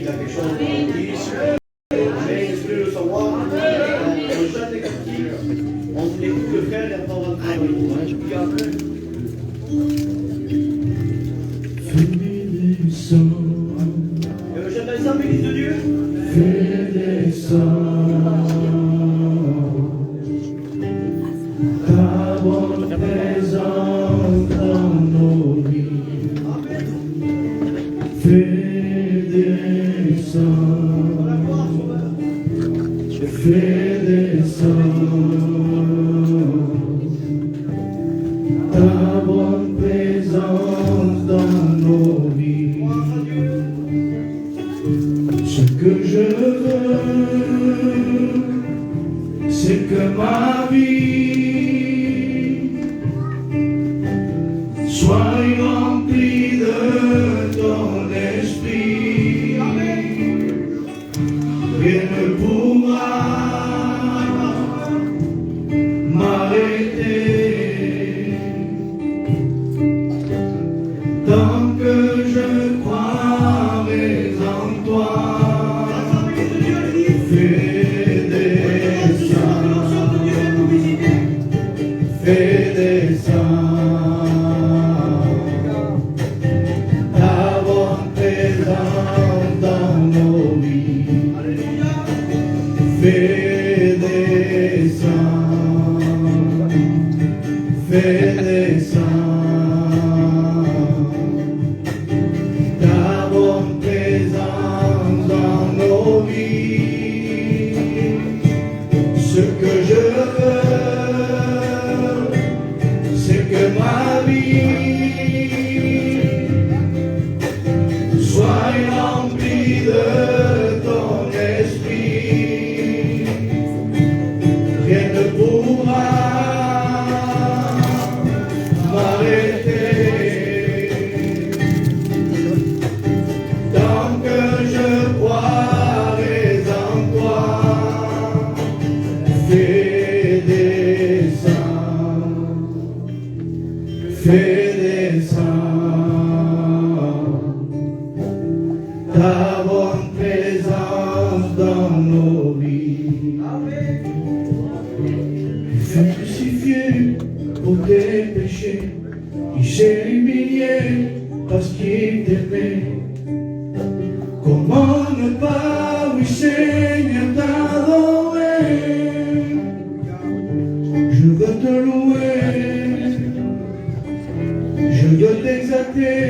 a quelque chose de notice. Mais exclut le savoir. On jette les captifs. On écoute le frère et après on va travailler. Et le jette ensemble, Église de Dieu. Fais descendre ta bonne présence dans nos vies. Fais descendre, fais descendre ta bonne présence dans nos vies. Ce que je veux, c'est que ma vie soit remplie de ton esprit. Rien ne pourra m'arrêter tant que je croirai en toi. Fais descendre ta bonne présence dans nos vies. Fais descendre, fais descendre ta bonne présence dans nos vies. Ce que je veux, c'est que ma vie soit remplie de ton esprit. Rien ne pourra m'arrêter tant que je croirai en toi. Fais descendre ta bonne présence dans nos vies. Fais crucifié pour tes péchés, il s'est humilié parce qu'il t'aimait. Comment ne pas, oui Seigneur, t'adorer? Je veux te louer, je veux t'exalter.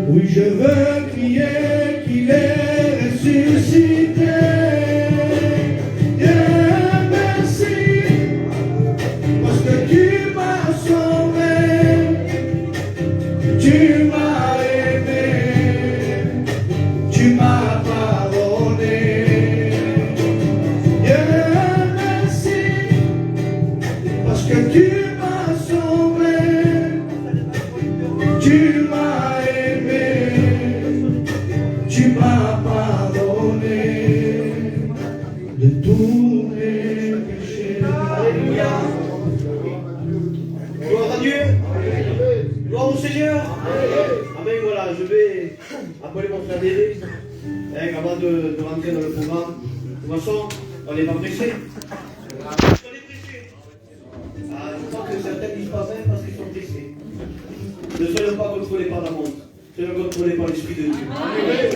Oui, je veux crier qu'il est ressuscité. Dieu, merci, parce que tu m'as sauvé, tu m'as aimé, tu m'as pardonné. Dieu, merci, parce que tu m'as sauvé, tu m'as aimé, tu m'as pardonné de tous mes péchés. Alléluia. Gloire à Dieu. Gloire au Seigneur. Amen. Voilà, je vais appeler mon frère David avant de rentrer dans le programme. De toute façon, on n'est pas pressé. On est pressé. Je crois que certains disent pas même parce qu'ils sont pressés. Ne soyons pas contrôlés par la montre, soyons contrôlés par l'Esprit de Dieu. Amen.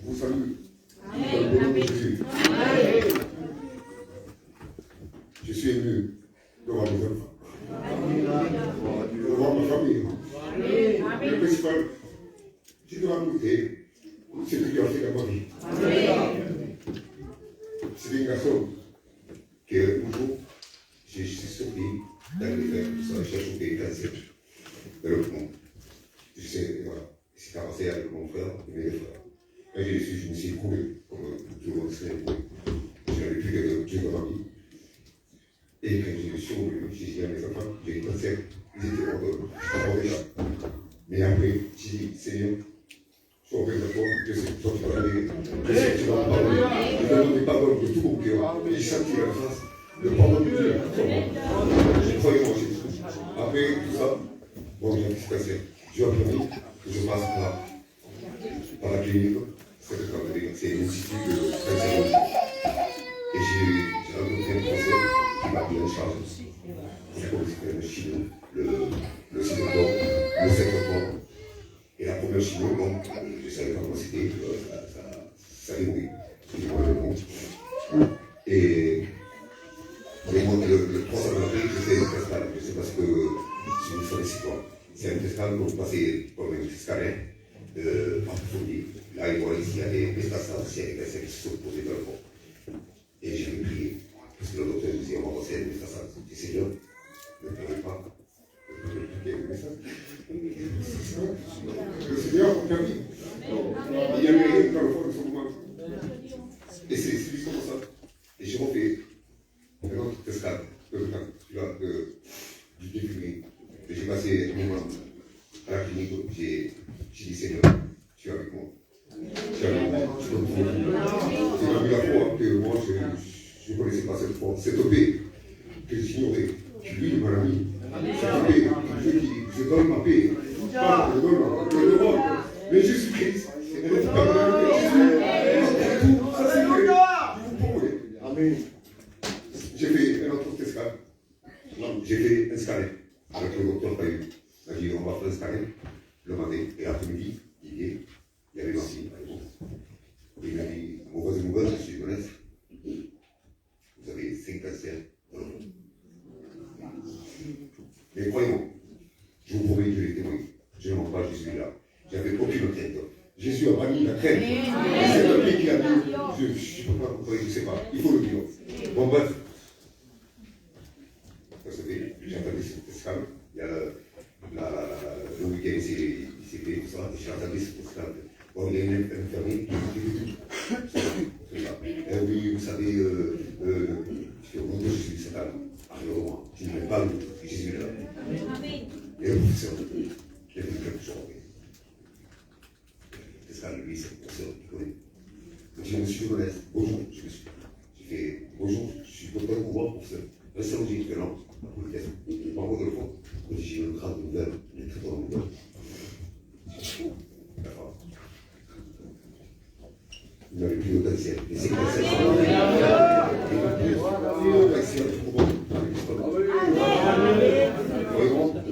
Vous salue. Jésus. Je suis ému de voir mes enfants. De voir ma famille. Le principal, je dois goûter ce que Dieu a fait dans ma vie. C'est une garçon que un jour, je suis sorti dans les frères, tout ça, j'ai choqué 17 de l'autre monde. Je sais, voilà, c'est avancé avec mon frère et mes deux frères. Quand je me suis couru, comme tout le monde se l'est couru. Je n'avais plus de Dieu dans ma vie. Et quand je suis revenu, j'ai dit à mes enfants, j'ai dit, ils étaient morts déjà. Mais après, j'ai dit, Seigneur, je suis auprès de toi, je sais que toi tu vas aller, je sais que tu vas me pardonner. Ne me donnez pas cœur. Et j'ai senti la grâce de pardon de Dieu sur moi. J'ai croyé en Jésus. Après tout ça, bon, bien, qu'est-ce qui s'est passé? Dieu a permis que je passe par la clinique. C'est une institut de cancérologie. Et j'ai rencontré un professeur qui m'a pris en charge. Il a commencé à faire le chino, le cytochrome, le sectochrome. Et la première chino, donc, je ne savais pas comment c'était, ça démouille. Et le 3 avril, je fais une cascade. Je sais parce que c'est une sollicitation. C'est un cascade pour passer pour un scanner approfondi. Là, il voit ici, il y a des métastases, il y a des cancers qui se sont posés dans le corps. Et j'ai prié, parce que le docteur me disait, on va passer à des métastases. Je dis, Seigneur, ne pleurez pas. Le Seigneur a permis. Il y a eu dans le fond de son moment. Et c'est lui comme ça. Et j'ai refait un autre cascade du début. Et j'ai passé un moment à la clinique, j'ai dit, Seigneur, tu es avec moi. Tu es avec moi. C'est la première fois que moi, je ne connaissais pas cette OP que j'ignorais. Lui, mon ami, je donne ma paix. Je donne ma paix. Mais Jésus-Christ, c'est tout. Ça, c'est vrai. Amen. J'ai fait un autre cascade. J'ai fait un scanner avec le docteur Payou. Il m'a dit, on va faire un scanner le matin et l'après-midi, il y avait ma fille. Et il m'a dit, mauvaise nouvelle, je suis honnête. Vous avez 5 cancers dans le monde. Mais croyez-moi, je vous promets que je l'ai témoigné. Je ne mens pas, je suis là. J'avais aucune crainte. Jésus a banni la crainte. C'est un pays qui a dit, je ne peux pas comprendre, je ne sais pas. Il faut le dire. Bon, bref. Vous savez, j'ai entendu cette escale. Il y a le week-end, c'est fait tout ça. J'ai entendu cette escale. Bon, il y a une infirmière qui dit tout. Oui, vous savez, au nom de Jésus, c'est là. Alors, je ne mets pas le Jésus là. Et le professeur, il a fait quelque chose. C'est ça, lui, c'est le professeur qui connaît. Donc, je me suis honnête. Bonjour, j'ai fait bonjour, je suis content de vous voir, professeur. Restez où j'ai fait non, par contre, le fond, j'ai eu une grande nouvelle, une très bonne nouvelle. D'accord. Vous n'avez plus aucun ciel. Et c'est comme ça.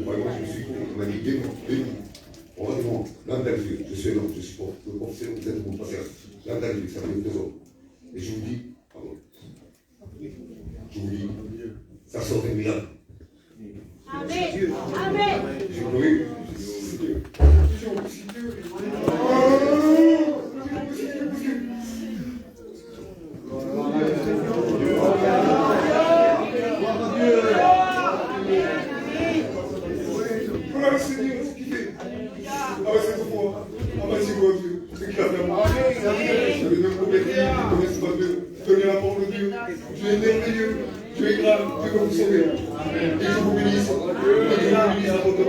Vraiment, je suis con. On m'a dit, démon. Vraiment, l'âme dans les yeux. Je suis un homme, je suis pour le professeur, vous êtes mon pasteur. L'âme dans les yeux, ça veut dire 2 hommes. Et je vous dis, pardon. Je vous dis, ça sort d'un miracle. Amen. Amen. J'ai pleuré. Voilà le Seigneur, ce qu'il fait. Ah ouais, c'est pour moi. Ah bah c'est moi, Dieu. C'est clair de moi. J'avais même compris qu'il connaît ce matin. Tenez la parole de Dieu. Tu es merveilleux. Tu es grave. Tu es comme vous sauvez. Et je vous bénisse. Et je vous bénisse à votre main.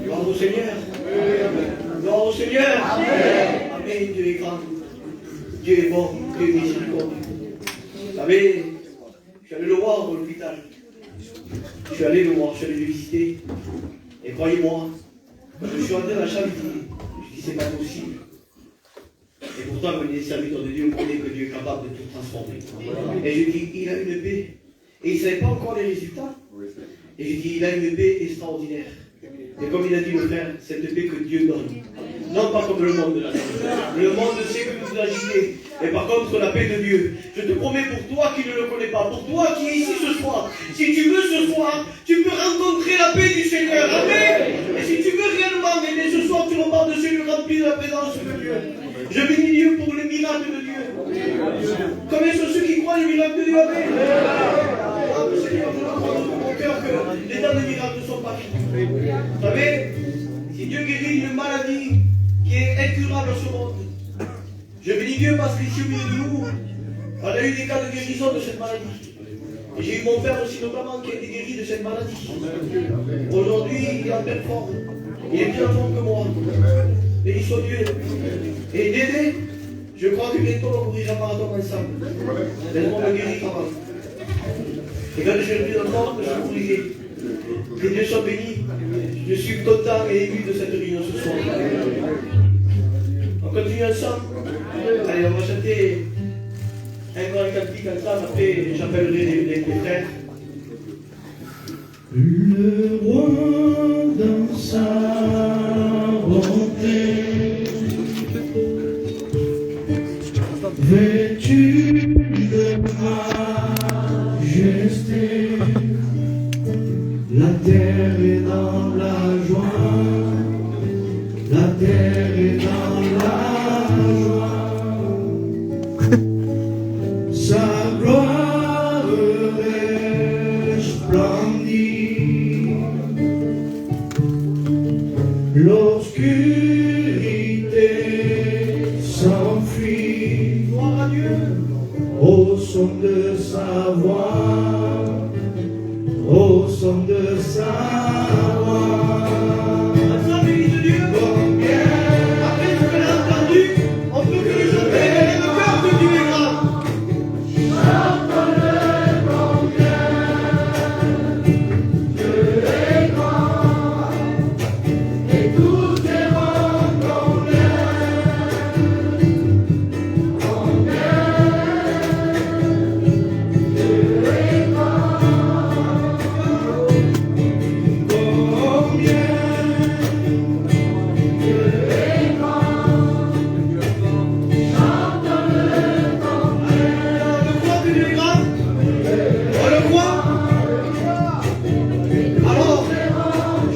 Gloire au Seigneur. Gloire au Seigneur. Amen. Amen. Dieu est grand. Dieu est bon. Dieu est miséricordieux. Vous savez, je suis allé le voir dans l'hôpital. Je suis allé le voir, je suis allé le visiter. Et croyez-moi, quand je suis entré dans la chambre, je dis c'est pas possible. Et pourtant, quand il est serviteur de Dieu, on connaît que Dieu est capable de tout transformer. Et je dis, il a une paix. Et il ne savait pas encore les résultats. Et je dis, il a une paix extraordinaire. Et comme il a dit le frère, cette paix que Dieu donne. Non pas comme le monde de la donne. Le monde sait que vous agitez. Et par contre, la paix de Dieu, je te promets pour toi qui ne le connais pas, pour toi qui es ici ce soir, si tu veux ce soir, tu peux rencontrer la paix du Seigneur. Amen. Et si tu veux réellement aimer ce soir, tu repars de chez lui rempli de la présence de Dieu. Je bénis Dieu pour les miracles de Dieu. Combien sont ceux qui croient les miracles de Dieu? Amen. Ah, Seigneur, je crois dans mon cœur que les temps de miracles ne sont pas finis. Vous savez, si Dieu guérit une maladie qui est incurable sur ce monde, je bénis Dieu parce qu'ici au milieu de nous, on a eu des cas de guérison de cette maladie. Et j'ai eu mon père aussi notamment qui a été guéri de cette maladie. Aujourd'hui, il est en pleine forme. Il est bien en forme que moi. Béni soit Dieu. Et Dédé, je crois que bientôt on courir un marathon ensemble. Tellement me guérira. Et quand je suis revenu dans le monde, je courirai. Que Dieu soit béni. Je suis content et ému de cette réunion ce soir. On continue ensemble. Allez, on va chanter un grand cantique ensemble. Après, j'appellerai les frères. Le roi dans sa bonté, vêtu de majesté, la terre est dans la joie, la terre est dans la joie, sa gloire resplendit, l'obscurité s'enfuit, Gloire à Dieu. au son de sa voix, au son de sa voix. Ensemble, Église de Dieu. Combien Après ce qu'on a entendu, on peut que le chanter. Le cœur que Dieu est grand. Le croit que Dieu est grand. On le croit. Alors,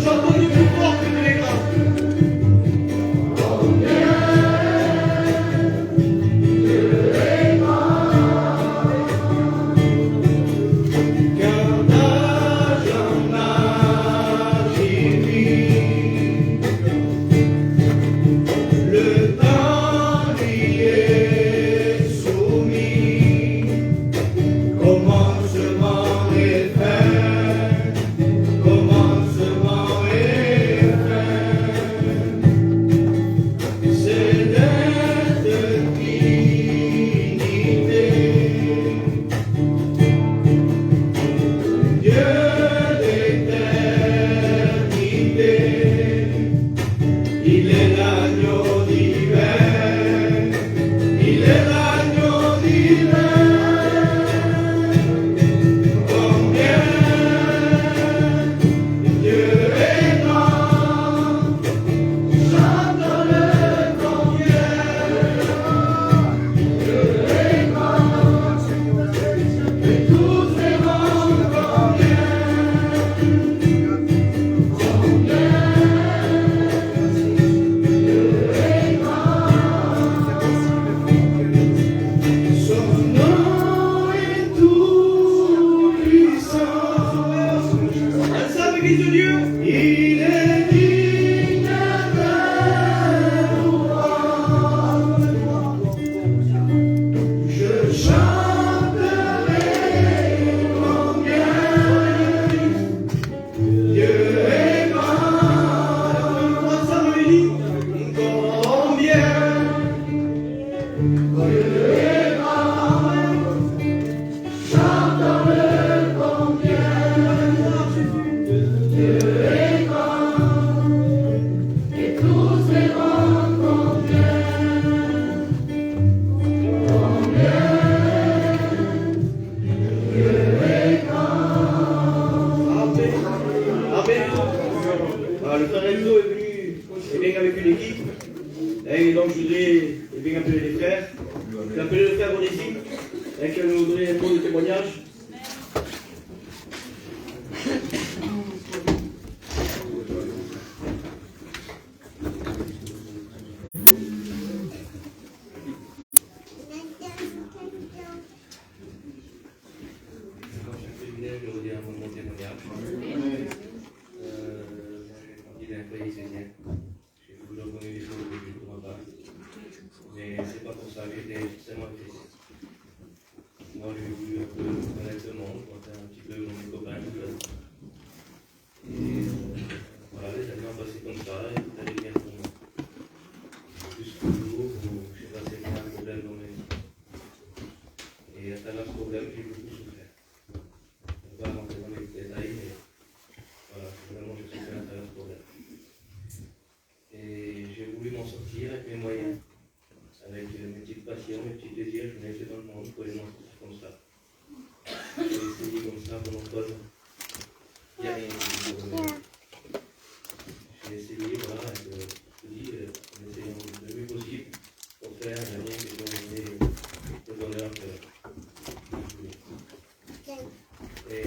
chantons du plus fort que Dieu est grand. qu'un âge en âge il vit, le temps lui est soumis, commencement et fin, commencement et fin, c'est d'être dignité. Dieu d'éternité, il est l'agneau divin, il est l'agneau divin. Combien Dieu est grand, chante-le combien. Dieu est grand, et tous les mondes combien. Son nom est tout puissant, Ensemble, Église de Dieu. il est digne de louange. Je chanterai combien Dieu est grand, Ensemble, Élie. combien Dieu est grand, chantons-le combien Dieu est grand, et tous les mondes combien. Amen. Amen. Le frère Enzo est venu bien avec une équipe. Et donc je voudrais bien appeler les frères. Je vais appeler le frère Onésime qui va nous donner un mot de témoignage. Je vais vous dire un mot de témoignage. Il est un peu essénien. J'ai toujours connu des choses que je ne comprends pas. Mais c'est pas pour ça que j'étais extrêmement triste. Moi, j'ai voulu un peu connaître le monde, quoi, faire ça pendant 3 ans. Il n'y a rien qui me donne. J'ai essayé, voilà, je te dis, en essayant le mieux possible pour faire un lien qui peut donner le bonheur que je voulais. Et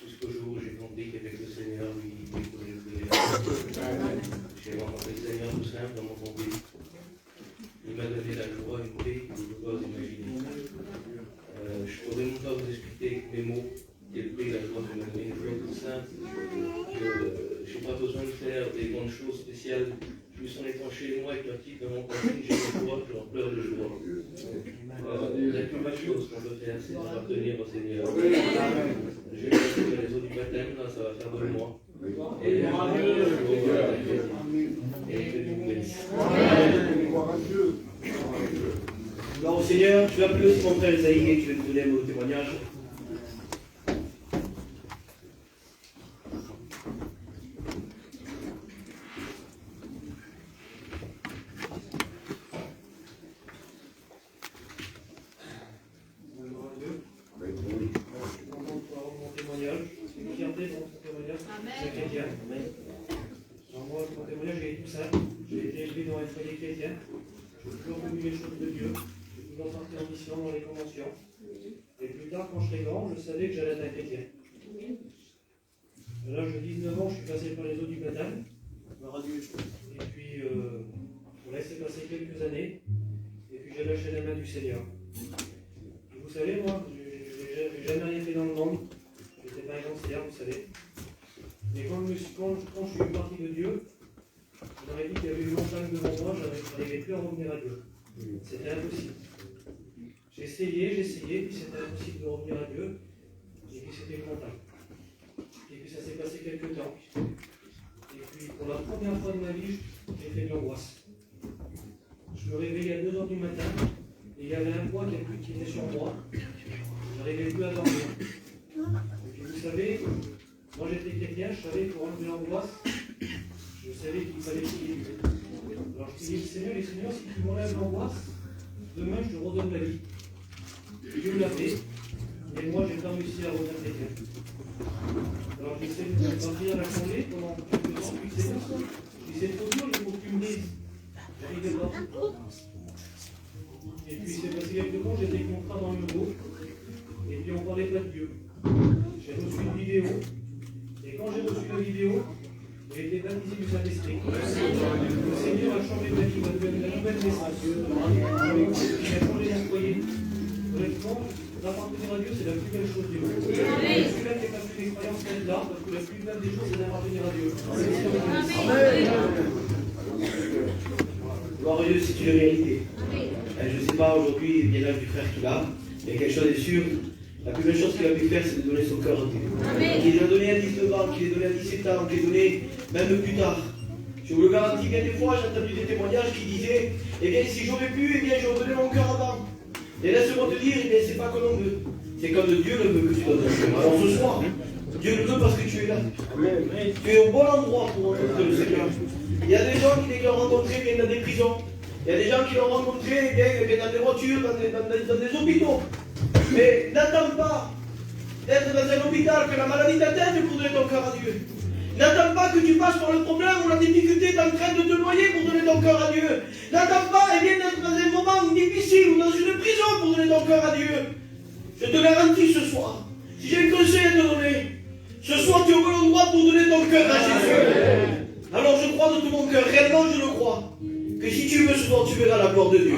jusqu'au jour où j'ai compris qu'avec le Seigneur, lui, il pouvait le faire. J'ai rencontré le Seigneur tout simple dans mon pays. Il m'a donné la joie, une paix que vous pouvez imaginer. Je ne pourrais même pas vous expliquer avec mes mots quelle paix la joie que m'a donné, une joie toute simple. Je n'ai pas besoin de faire des grandes choses spéciales. Juste en étant chez moi avec ma petite dans mon coin, j'ai la joie, j'en pleure de joie. La plus belle chose qu'on peut faire, c'est d'appartenir au Seigneur. Je vais faire les eaux du baptême, là, ça va faire 2 mois. Et que Dieu vous bénisse. Gloire au Seigneur, tu vas appeler aussi mon frère Esaïe et tu vas nous donner un mot de témoignage. Mon témoignage est tout simple. J'ai été élevé dans un foyer chrétien. J'ai toujours connu les choses de Dieu. J'ai toujours parti en mission dans les conventions. Et plus tard, quand je serai grand, je savais que j'allais être un chrétien. À l'âge de 19 ans, je suis passé par les eaux du baptême. Et puis, on a laissé passer quelques années. Et puis, j'ai lâché la main du Seigneur. Et vous savez, moi, j'ai jamais rien fait dans le monde. Je n'étais pas un gangster, vous savez. Mais quand je suis parti de Dieu, on m'avait dit qu'il y avait une montagne devant moi, je n'arrivais plus à revenir à Dieu. C'était impossible. J'ai essayé, puis c'était impossible de revenir à Dieu, et puis c'était une montagne. Et puis ça s'est passé quelques temps. Et puis pour la première fois de ma vie, j'ai fait de l'angoisse. Je me réveillais à 2 h du matin, et il y avait un poids qui était sur moi. Je n'arrivais plus à dormir. Et puis vous savez, moi j'étais chrétien, je savais que pour enlever l'angoisse, je savais qu'il fallait prier Dieu. Alors je priais le Seigneur, si tu m'enlèves l'angoisse, demain je te redonne la vie. Dieu l'a fait, et moi j'ai pas réussi à revenir chrétien. Alors j'essaie de partir à la congé pendant quelques temps, puis c'est comme ça. C'est trop dur, il faut que tu me dises. J'arrivais pas. Et puis c'est passé quelques temps, j'ai des contrats dans le bureau, et puis on parlait pas de Dieu. J'ai reçu une vidéo. Et quand j'ai reçu la vidéo, j'ai été baptisé du Saint-Esprit. Le Seigneur a changé ma vie, m'a donné la nouvelle naissance. Il a changé mon foyer. Honnêtement, d'appartenir à Dieu, c'est la plus belle chose du monde. Celui-là qui n'a pas fait des croyances d'être là, parce que la plus belle des choses, c'est d'appartenir à Dieu. Gloire à Dieu, c'est une réalité. Je ne sais pas aujourd'hui, il y a l'âge du frère qui l'a, mais quelque chose est sûr. La plus belle chose qu'il a pu faire, c'est de donner son cœur à Dieu. Qu'il l'a donné à 19 ans, qu'il l'a donné à 17 ans, qu'il l'a donné même plus tard. Je vous le garantis, bien des fois, j'ai entendu des témoignages qui disaient, eh bien, si j'aurais pu, eh bien, j'aurais donné mon cœur avant. Et laisse-moi te dire, eh bien, c'est pas comme on veut. C'est comme Dieu le veut que tu donnes ton cœur. Alors ce soir, Dieu le veut parce que tu es là. Tu es au bon endroit pour rencontrer le Seigneur. Il y a des gens qui l'ont rencontré, viennent dans des prisons. Il y a des gens qui l'ont rencontré, viennent dans des voitures, dans des hôpitaux. Mais n'attends pas d'être dans un hôpital, que la maladie t'atteigne pour donner ton cœur à Dieu. N'attends pas que tu passes par le problème ou la difficulté en train de te noyer pour donner ton cœur à Dieu. N'attends pas d'être dans un moment difficile ou dans une prison pour donner ton cœur à Dieu. Je te garantis ce soir, si j'ai un conseil à te donner, ce soir tu es au bon endroit pour donner ton cœur à Jésus. Alors je crois de tout mon cœur, réellement je le crois, que si tu veux ce soir tu verras la gloire de Dieu.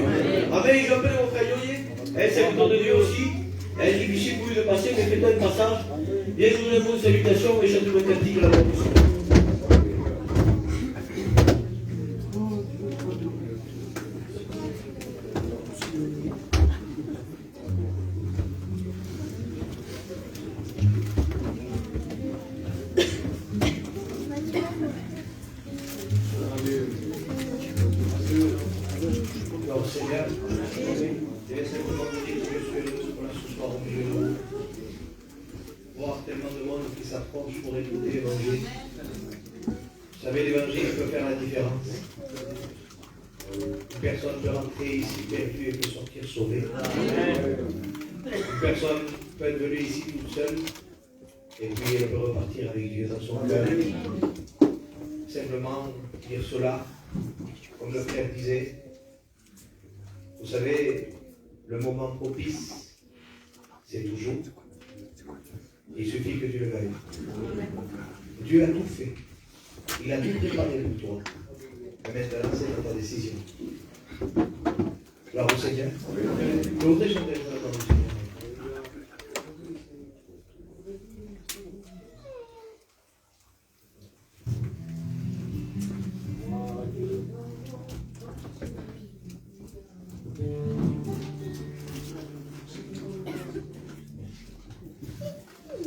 Amen. Je appelle mon frère Yoyer. Elle c'est le temps de Dieu aussi. Elle est difficile pour lui de passer, mais fais-toi un passage. Viens nous donner une salutation et chante le cantique à la mort. Alors Seigneur, je vais simplement te dire que je suis heureux pour ce soir au milieu de nous. Voir tellement de monde qui s'approche pour écouter l'évangile. Vous savez, l'évangile peut faire la différence. Une personne peut rentrer ici perdue et peut sortir sauvée. Une personne peut être venue ici toute seule, Et puis elle peut repartir avec Dieu dans son cœur. Simplement dire cela, comme le frère disait. Vous savez, le moment propice, c'est toujours. Il suffit que tu le veuilles. Dieu a tout fait. Il a tout préparé pour toi. Mais maintenant, c'est dans ta décision. Gloire au Seigneur. Je voudrais chanter la gloire au Seigneur.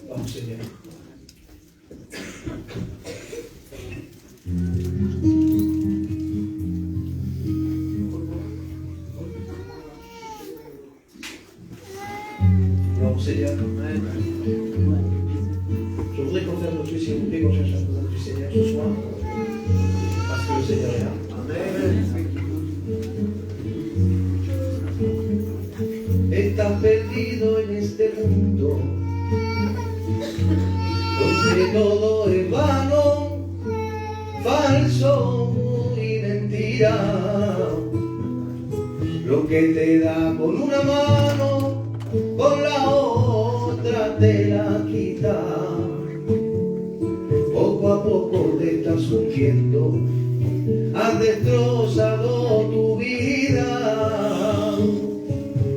Gloire au Seigneur. Gloire au Seigneur. Je voudrais qu'on fasse notre s'il vous plaît, qu'on cherche la présence du Seigneur ce soir. Parce que le Seigneur est là. Estás perdido en este mundo donde todo es vano, falso y mentira. Lo que te da con una mano, con la otra te la quita. Poco a poco te estás hundiendo, has destrozado tu vida.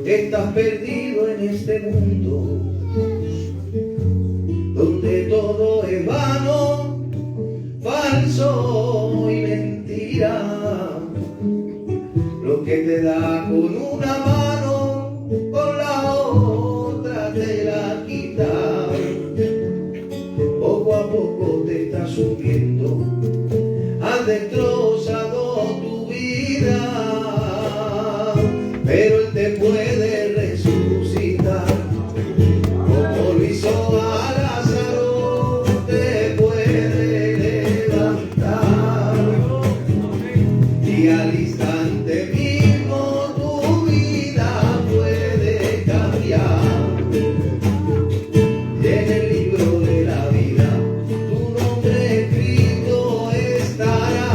Estás perdido en este mundo donde todo es vano, falso y mentira. Lo que te da con una mano, con la otra te la quita. Poco a poco te estás hundiendo, has destrozado tu vida. Pero Él te puede resucitar, como lo hizo a Lázaro, te puede levantar. Y al instante mismo tu vida puede cambiar. Y en el libro de la vida tu nombre escrito estará.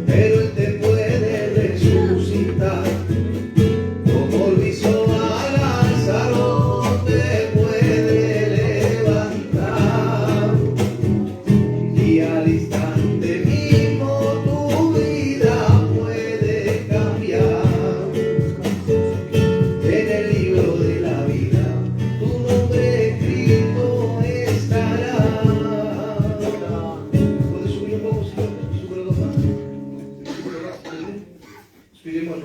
Pero Él te puede resucitar, como lo hizo a Lázaro, te puede levantar. Y al instante mismo tu vida puede cambiar. En el libro de la vida tu nombre escrito estará. ¿Puedes subir un poco, señor? Súbelo dos más. Excusez-moi, je...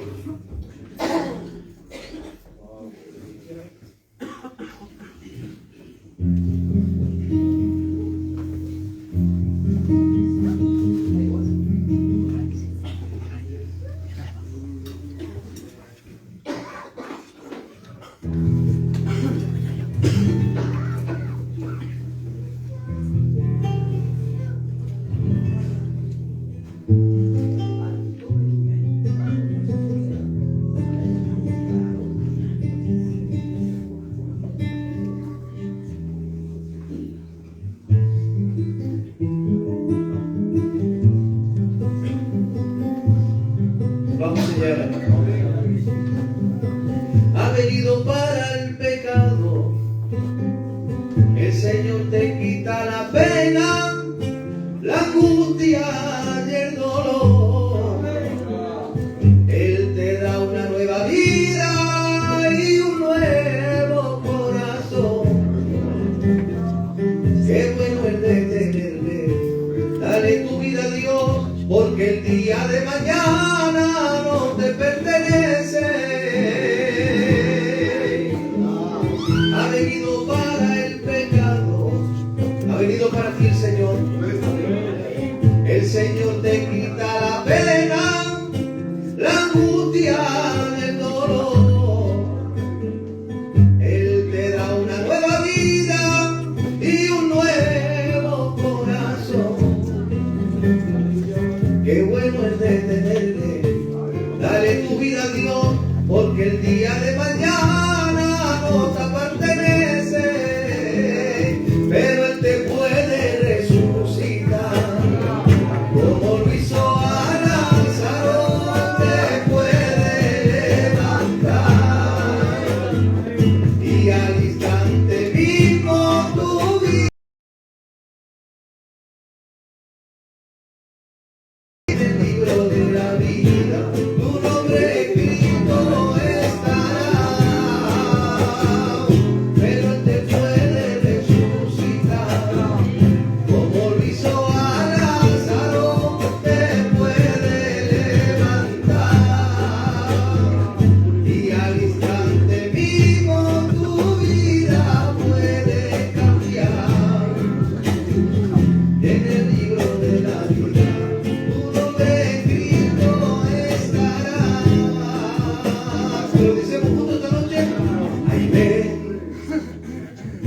Vamos, Señor. Ha venido para el pecado. El Señor te quita la pena, la angustia y el dolor. Él te da una nueva vida y un nuevo corazón. Qué bueno es detenerle. Dale tu vida a Dios, porque el día de mañana no te pertenece. Ha venido para el pecado, ha venido para ti el Señor.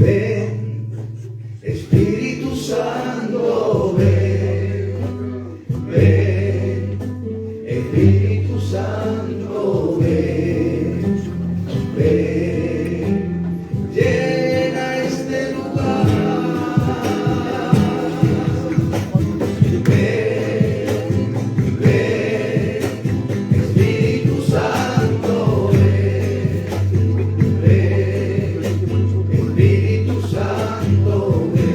ven, Espíritu Santo, ven, ven, Espíritu Santo, ven, ven, llena este lugar. Espíritu Santo, ven, Espíritu Santo, ven,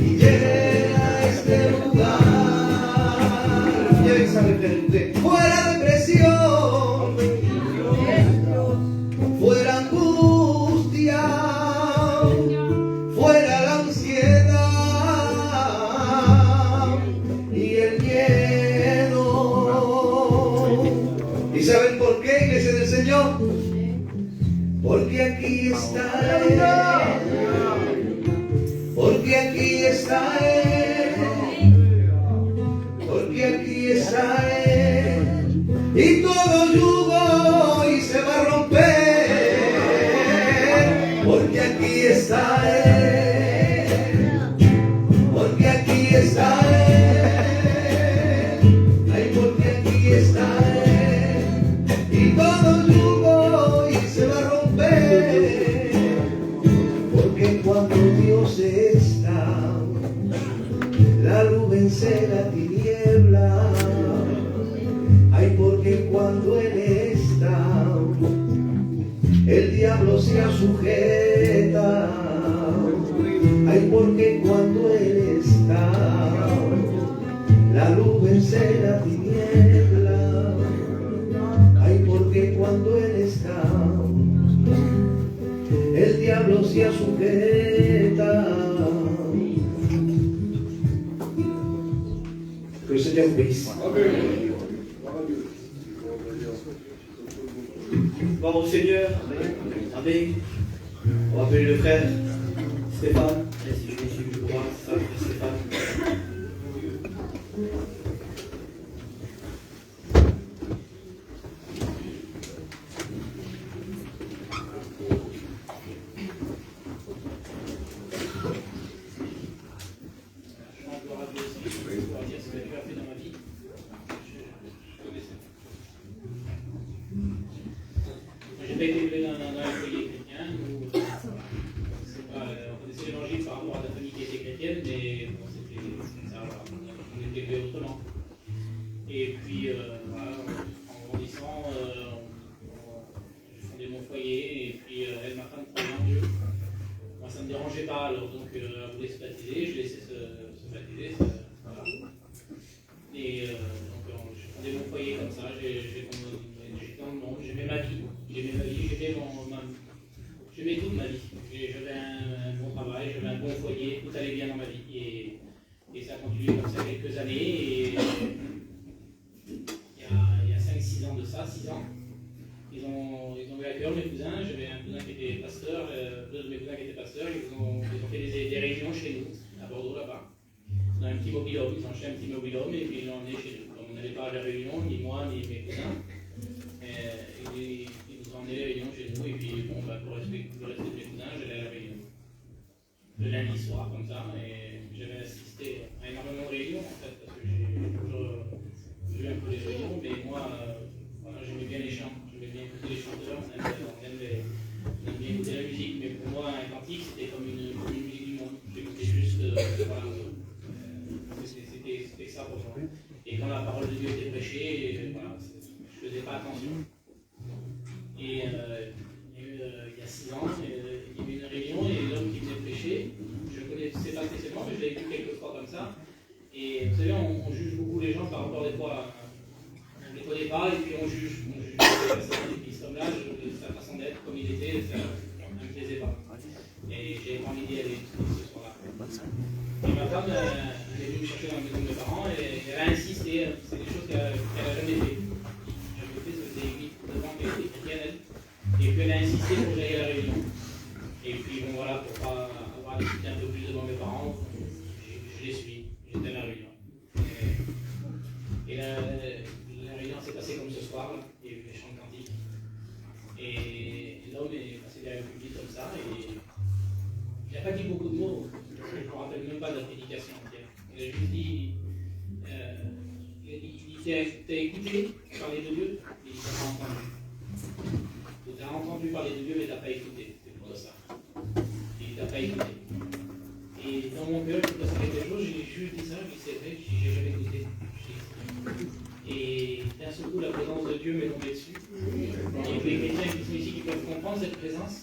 y llena este lugar. Fuera depresión, fuera angustia, fuera la ansiedad y el miedo. ¿Y saben por qué, iglesia del Señor? Porque aquí está Él. Porque aquí está Él. Porque aquí está Él. Y todo yugo y se va a romper. Porque aquí está Él. Porque aquí está Él. Ay, porque aquí está Él. Y todo yugo y se va a romper. Porque cuando Dios está, la luz vence la tiniebla. Ay, porque cuando Él está, el diablo se sujeta. Ay, porque cuando Él está, la luz vence la tiniebla. Ay, porque cuando Él está, el diablo se sujeta. Que le Seigneur vous bénisse. Gloire au Seigneur. Amen. On va appeler le frère Stéphane. Si je suis le roi, ça, Stéphane. J'ai pas été élevé dans un foyer chrétien, où on connaissait l'évangile par rapport à la famille qui était chrétienne, mais bon, c'était ça, voilà. On était élevé autrement. Et puis, voilà, en grandissant, j'ai fondé mon foyer, et puis elle, ma femme, croyait en Dieu. Moi, ça ne me dérangeait pas, alors donc elle voulait se baptiser, je laissais se baptiser, voilà. Et donc j'ai fondé mon foyer comme ça, j'étais dans le monde, j'aimais ma vie, j'aimais toute ma vie. J'avais un bon travail, j'avais un bon foyer, tout allait bien dans ma vie. Et ça a continué comme ça quelques années. Et il y a 5-6 ans de ça, 6 ans, ils ont eu à cœur mes cousins. J'avais un cousin qui était pasteur, deux de mes cousins qui étaient pasteurs. Ils ont fait des réunions chez nous, à Bordeaux là-bas. Dans un petit mobil-home, ils ont acheté un petit mobil-home et puis ils l'ont emmené chez nous. Comme on n'allait pas à la réunion, ni moi, ni mes cousins. Ils nous ont emmené les réunions chez nous, et puis bon, bah, pour le respect de mes cousins, j'allais à la réunion. Le lundi soir, comme ça, et j'avais assisté à énormément de réunions, en fait, parce que j'ai toujours vu un peu les réunions, mais moi, voilà, j'aimais bien les chants, j'aimais bien écouter les chanteurs, on aime bien écouter la musique, mais pour moi, un cantique, c'était comme une musique du monde. J'écoutais juste, voilà, c'était ça pour moi. Et quand la parole de Dieu était prêchée, voilà, je ne faisais pas attention. Et il y a 6 ans, il y avait une réunion et l'homme qui venait prêcher, je ne connaissais pas spécialement, mais je l'avais vu quelques fois comme ça. Et vous savez, on juge beaucoup les gens par rapport des fois, on ne les connaît pas et puis on juge les personnes. Et puis cet homme-là, sa façon d'être, comme il était, ça ne me plaisait pas. Et j'avais pas envie d'y aller ce soir-là. Et ma femme, elle est venue me chercher dans la maison de mes parents et elle a insisté, c'est des choses qu'elle n'a jamais fait. J'avais fait, ça faisait 8-9 ans qu'elle était chrétienne, elle. Et puis elle a insisté pour que j'aille à la réunion. Et puis bon voilà, pour pas avoir à discuter un peu plus devant mes parents, je les suis, j'étais à la réunion. Et la réunion s'est passée comme ce soir, là. Il y a eu les chants de cantique. Et l'homme est public comme ça, et il n'a pas dit beaucoup de mots, je ne me rappelle même pas de la prédication entière. Il a juste dit, t'as écouté parler de Dieu, et il t'a pas entendu. Tu as entendu parler de Dieu, mais tu n'as pas écouté, c'est pour ça. Et il t'a pas écouté. Et dans mon cœur, il passait quelque chose, j'ai juste dit ça, c'est vrai, j'ai jamais écouté. Et d'un seul coup, la présence de Dieu m'est tombée dessus. Et les chrétiens qui sont ici qui peuvent comprendre cette présence,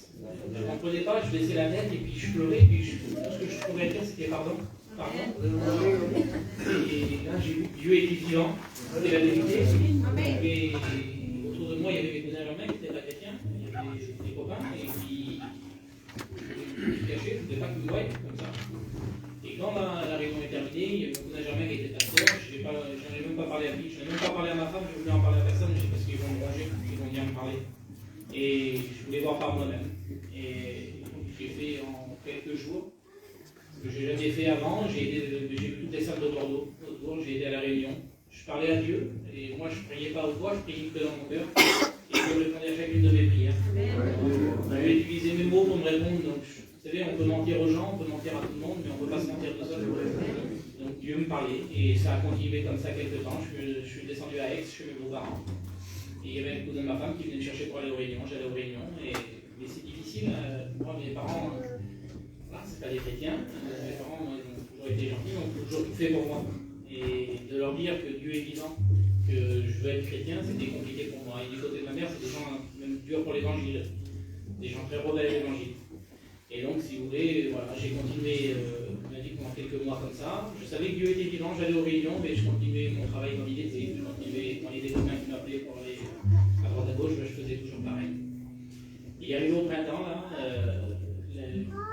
je ne comprenais pas, je laissais la tête et puis je pleurais, et puis tout ce que je pourrais dire c'était pardon. Pardon. Et là j'ai vu que Dieu était vivant, c'était la vérité. Et autour de moi il y avait mes cousins germains qui n'étaient pas chrétiens, il y avait des copains, et puis je me suis caché, je ne voulais pas qu'ils me voient comme ça. Et quand la réunion est terminée, il y avait mon cousin germain qui était pasteur, je n'en ai même pas parlé à lui, je n'en ai même pas parlé à ma femme, je voulais en parler à personne, parce qu'ils vont me ranger, ils vont venir me parler. Et je voulais voir par moi-même. Et j'ai fait en quelques jours ce que je n'ai jamais fait avant. J'ai vu toutes les salles de Bordeaux autour, j'ai été à la Réunion. Je parlais à Dieu, et moi je ne priais pas aux voix, je priais que dans mon cœur. Et Dieu répondait à chacune de mes prières. Je vais utiliser mes mots pour me répondre. Donc, vous savez, on peut mentir aux gens, on peut mentir à tout le monde, mais on ne peut pas se mentir tout seul. Donc Dieu me parlait, et ça a continué comme ça quelques temps. Je suis descendu à Aix chez mes beaux-parents. Et il y avait un cousin de ma femme qui venait me chercher pour aller aux réunions. J'allais aux réunions, mais c'est difficile. Moi, mes parents, voilà, c'est pas des chrétiens. Mes parents ils ont toujours été gentils, ils ont toujours tout fait pour moi. Et de leur dire que Dieu est vivant, que je veux être chrétien, c'était compliqué pour moi. Et du côté de ma mère, c'est des gens même durs pour l'évangile, des gens très rebelles à l'évangile. Et donc, si vous voulez, voilà, j'ai continué ma vie pendant quelques mois comme ça. Je savais que Dieu était vivant, j'allais aux réunions, mais je continuais mon travail comme il était. Je continuais quand il y avait des copains qui m'appelaient pour aller à droite à gauche, je faisais toujours pareil. Et arrivé au printemps, là,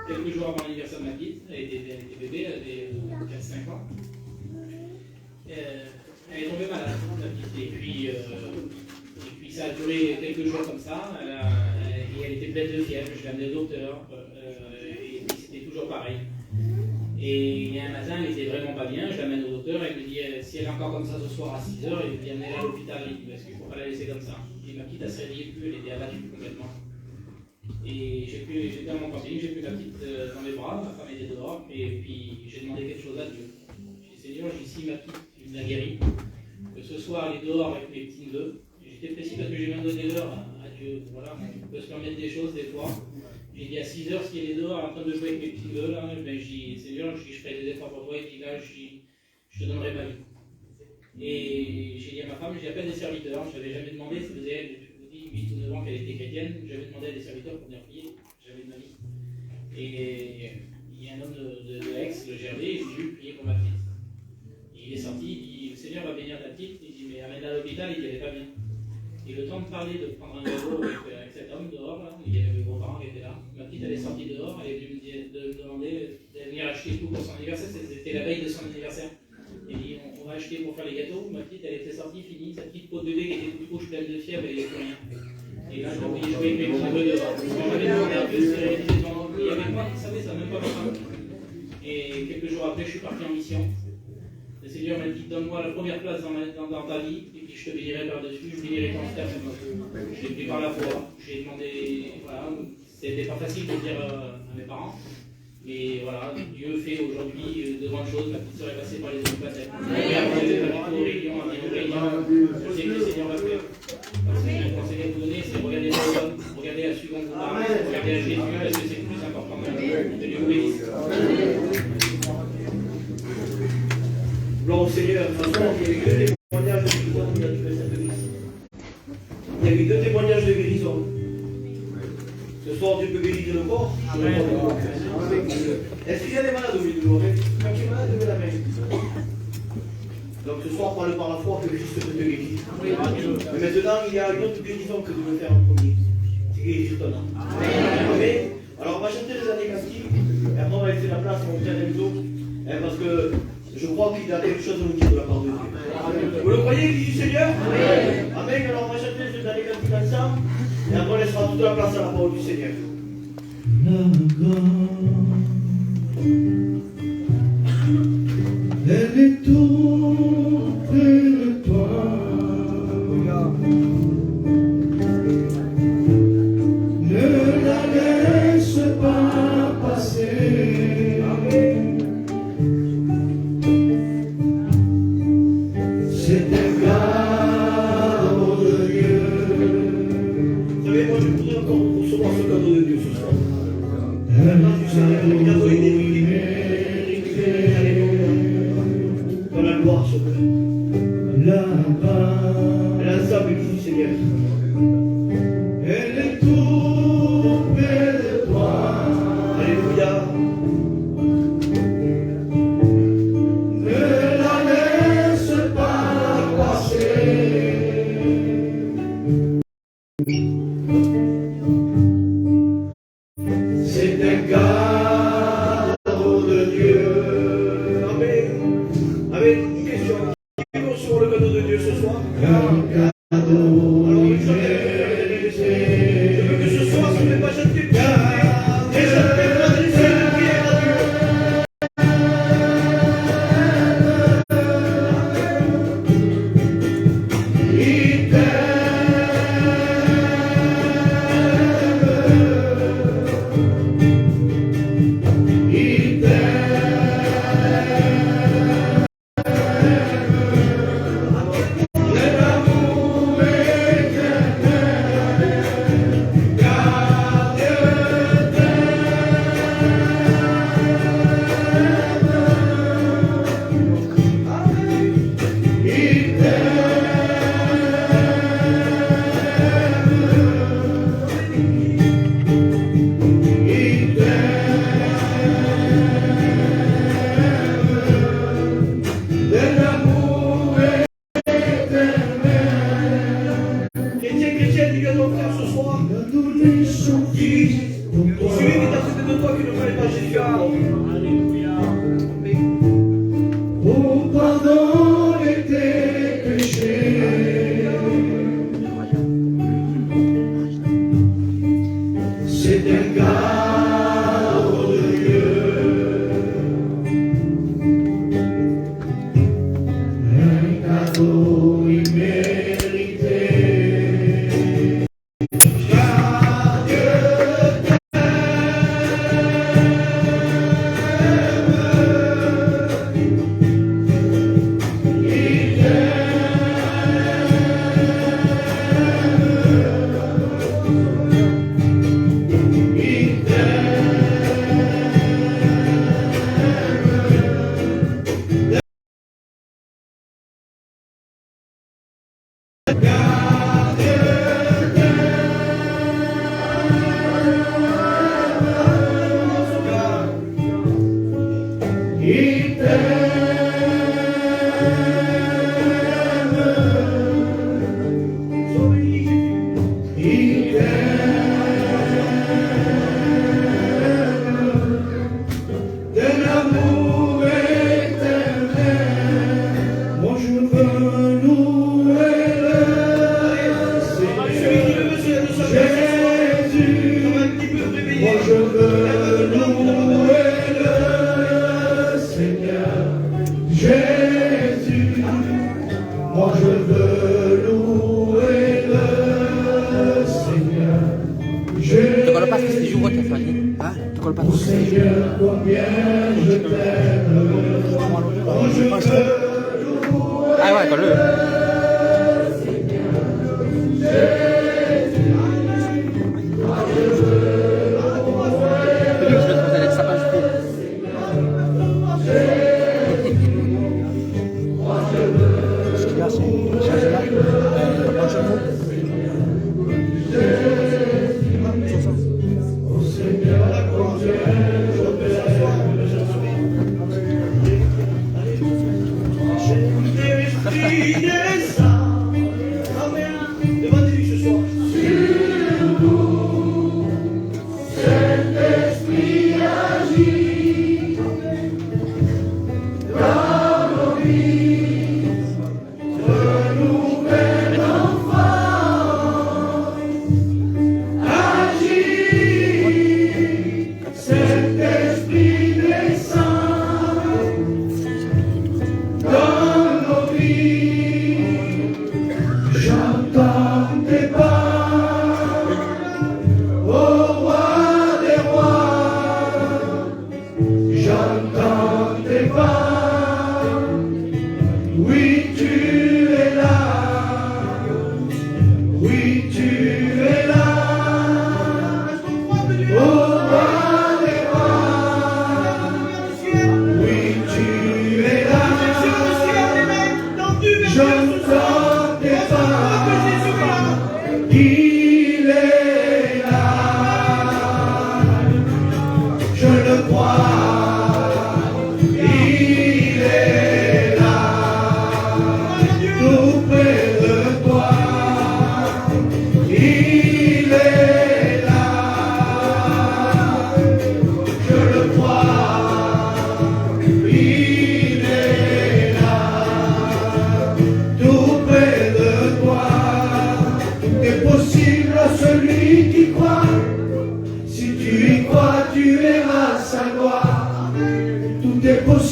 quelques jours avant l'anniversaire de ma petite, elle était bébé, elle avait 4-5 ans. Elle est tombée malade, ma petite. Et puis ça a duré quelques jours comme ça. Et elle était pleine de fièvre, je l'ai amenée au docteur. Et puis c'était toujours pareil. Et il y a un matin, elle était vraiment pas bien, je l'amène au docteur, elle me dit si elle est encore comme ça ce soir à 6h, il me dit amenez-la à l'hôpital, parce qu'il ne faut pas la laisser comme ça. Et ma petite, elle ne se réveillait plus, elle était abattue complètement. Et j'étais à mon camping, j'ai pris ma petite dans mes bras, ma femme était dehors, et puis j'ai demandé quelque chose à Dieu. J'ai dit Seigneur, si ma petite, tu me l'as guérie, que ce soir elle est dehors avec mes petits neveux. J'étais précis parce que j'ai même donné l'heure à Dieu. Voilà, on peut se permettre des choses des fois. J'ai dit à 6h, si elle est dehors en train de jouer avec mes petits neveux, là, ben, je dis Seigneur, je ferai des efforts pour toi, et puis là, je te donnerai ma vie. Et j'ai dit à ma femme, j'appelle des serviteurs, je n'avais jamais demandé, ça faisait, je vous dis, 8 ou 9 ans qu'elle était chrétienne, j'avais demandé à des serviteurs pour venir prier, j'avais de ma vie. Et il y a un homme de Aix, le Gervais, j'ai dû prier pour ma petite. Il est sorti, il dit, le Seigneur va bénir ta petite, il dit, mais amène-la à l'hôpital, il n'allait pas bien. Et le temps de parler, de prendre un vélo avec cet homme dehors, là, il y avait mes beaux-parents qui étaient là. Ma petite, elle est sortie dehors, elle est venue me demander de venir acheter tout pour son anniversaire, c'était la veille de son anniversaire. Elle dit, on va acheter pour faire les gâteaux. Ma petite, elle était sortie, finie, sa petite peau de bébé qui était toute rouge, pleine de fièvre, elle n'y avait plus rien. Et là, je l'ai envoyé jouer avec mes petits neveux dehors. J'avais demandé à Dieu si elle réalisait devant lui, il n'y avait pas, il savait ça, même pas ma femme. Et quelques jours après, je suis parti en mission. Le Seigneur m'a dit, donne-moi la première place dans ta vie, et puis je te bénirai par-dessus, je bénirai ton frère. Je l'ai pris par la foi, j'ai demandé, voilà, c'était pas facile de dire à mes parents, mais voilà, Dieu fait aujourd'hui de grandes choses, ma petite sœur est passée par les autres baptêmes. Je sais que le Seigneur va faire. Parce que le conseil à vous donner, c'est regarder les hommes, regarder à celui dont vous parlez, regarder à Jésus, parce que c'est le plus important. Que Dieu vous bénisse. Gloire au Seigneur. De toute façon, il y avait que des témoignages de guérison qui a tué cette église. Il y avait 2 témoignages de guérison. Ce soir, Dieu peut guérir le corps. Est-ce qu'il y a des malades au milieu de nous? Quand tu es malade, levez la main. Donc ce soir, parle par la foi que Christ peut te guérir. Mais maintenant, il y a une autre guérison que Dieu veut faire en premier. C'est guérir ton âme. Amen. Alors on va chanter les années cantiques. Et après, on va laisser la place pour frère Enzo. Parce que je crois qu'il a quelque chose à nous dire de la part de Dieu. Vous le croyez, dit Seigneur? Amen. Alors on va chanter les années cantiques ensemble. Et après, on laissera toute la place à la parole du Seigneur. Elle est tout près de toi. Ne la laisse Dieu ce soir. Maintenant, tu sais, le cadeau est délivré. Alléluia. Dans la gloire, ce Père. là-bas. Elle a ça avec vous, Seigneur. Elle est tout près de toi. Alléluia. Ne la laisse pas passer. C'est un cadeau de Dieu. Amen. Amen. Une question. Qui veut recevoir le cadeau de Dieu ce soir? Un cadeau. Alors, je veux que ce soir, ça ne fait pas jeter de prière. Et ça fait adresser une prière à Dieu. Il t'aime. Il t'aime. L'amour éternel. Car Dieu t'aime. Il Chrétien, chrétienne, dis à ton frère ce soir. Celui qui est à côté de toi qui ne connaît pas Jésus encore. Alléluia. Amen. pour pardonner tes péchés. C'est un cadeau de Dieu. Un cadeau immérité. Car Dieu il t'aime. Il t'aime. De l'amour éternel. Moi je veux louer le Celui qui le veut, c'est de sa Jésus. Ça va un petit peu réveiller. Moi je veux louer le Seigneur Jésus. Moi je veux louer le Seigneur Jésus. Kalau lepas kasi juga tak lagi. Ha? Kalau lepas Oh Seigneur, combien je t'aime. Oh je veux louer. ai kalau lu. Jadi sudah selesai dari siapa itu? Ce qu'il y a, c'est là. Pas de chevaux. Oh Seigneur, combien je t'aime. Esprit des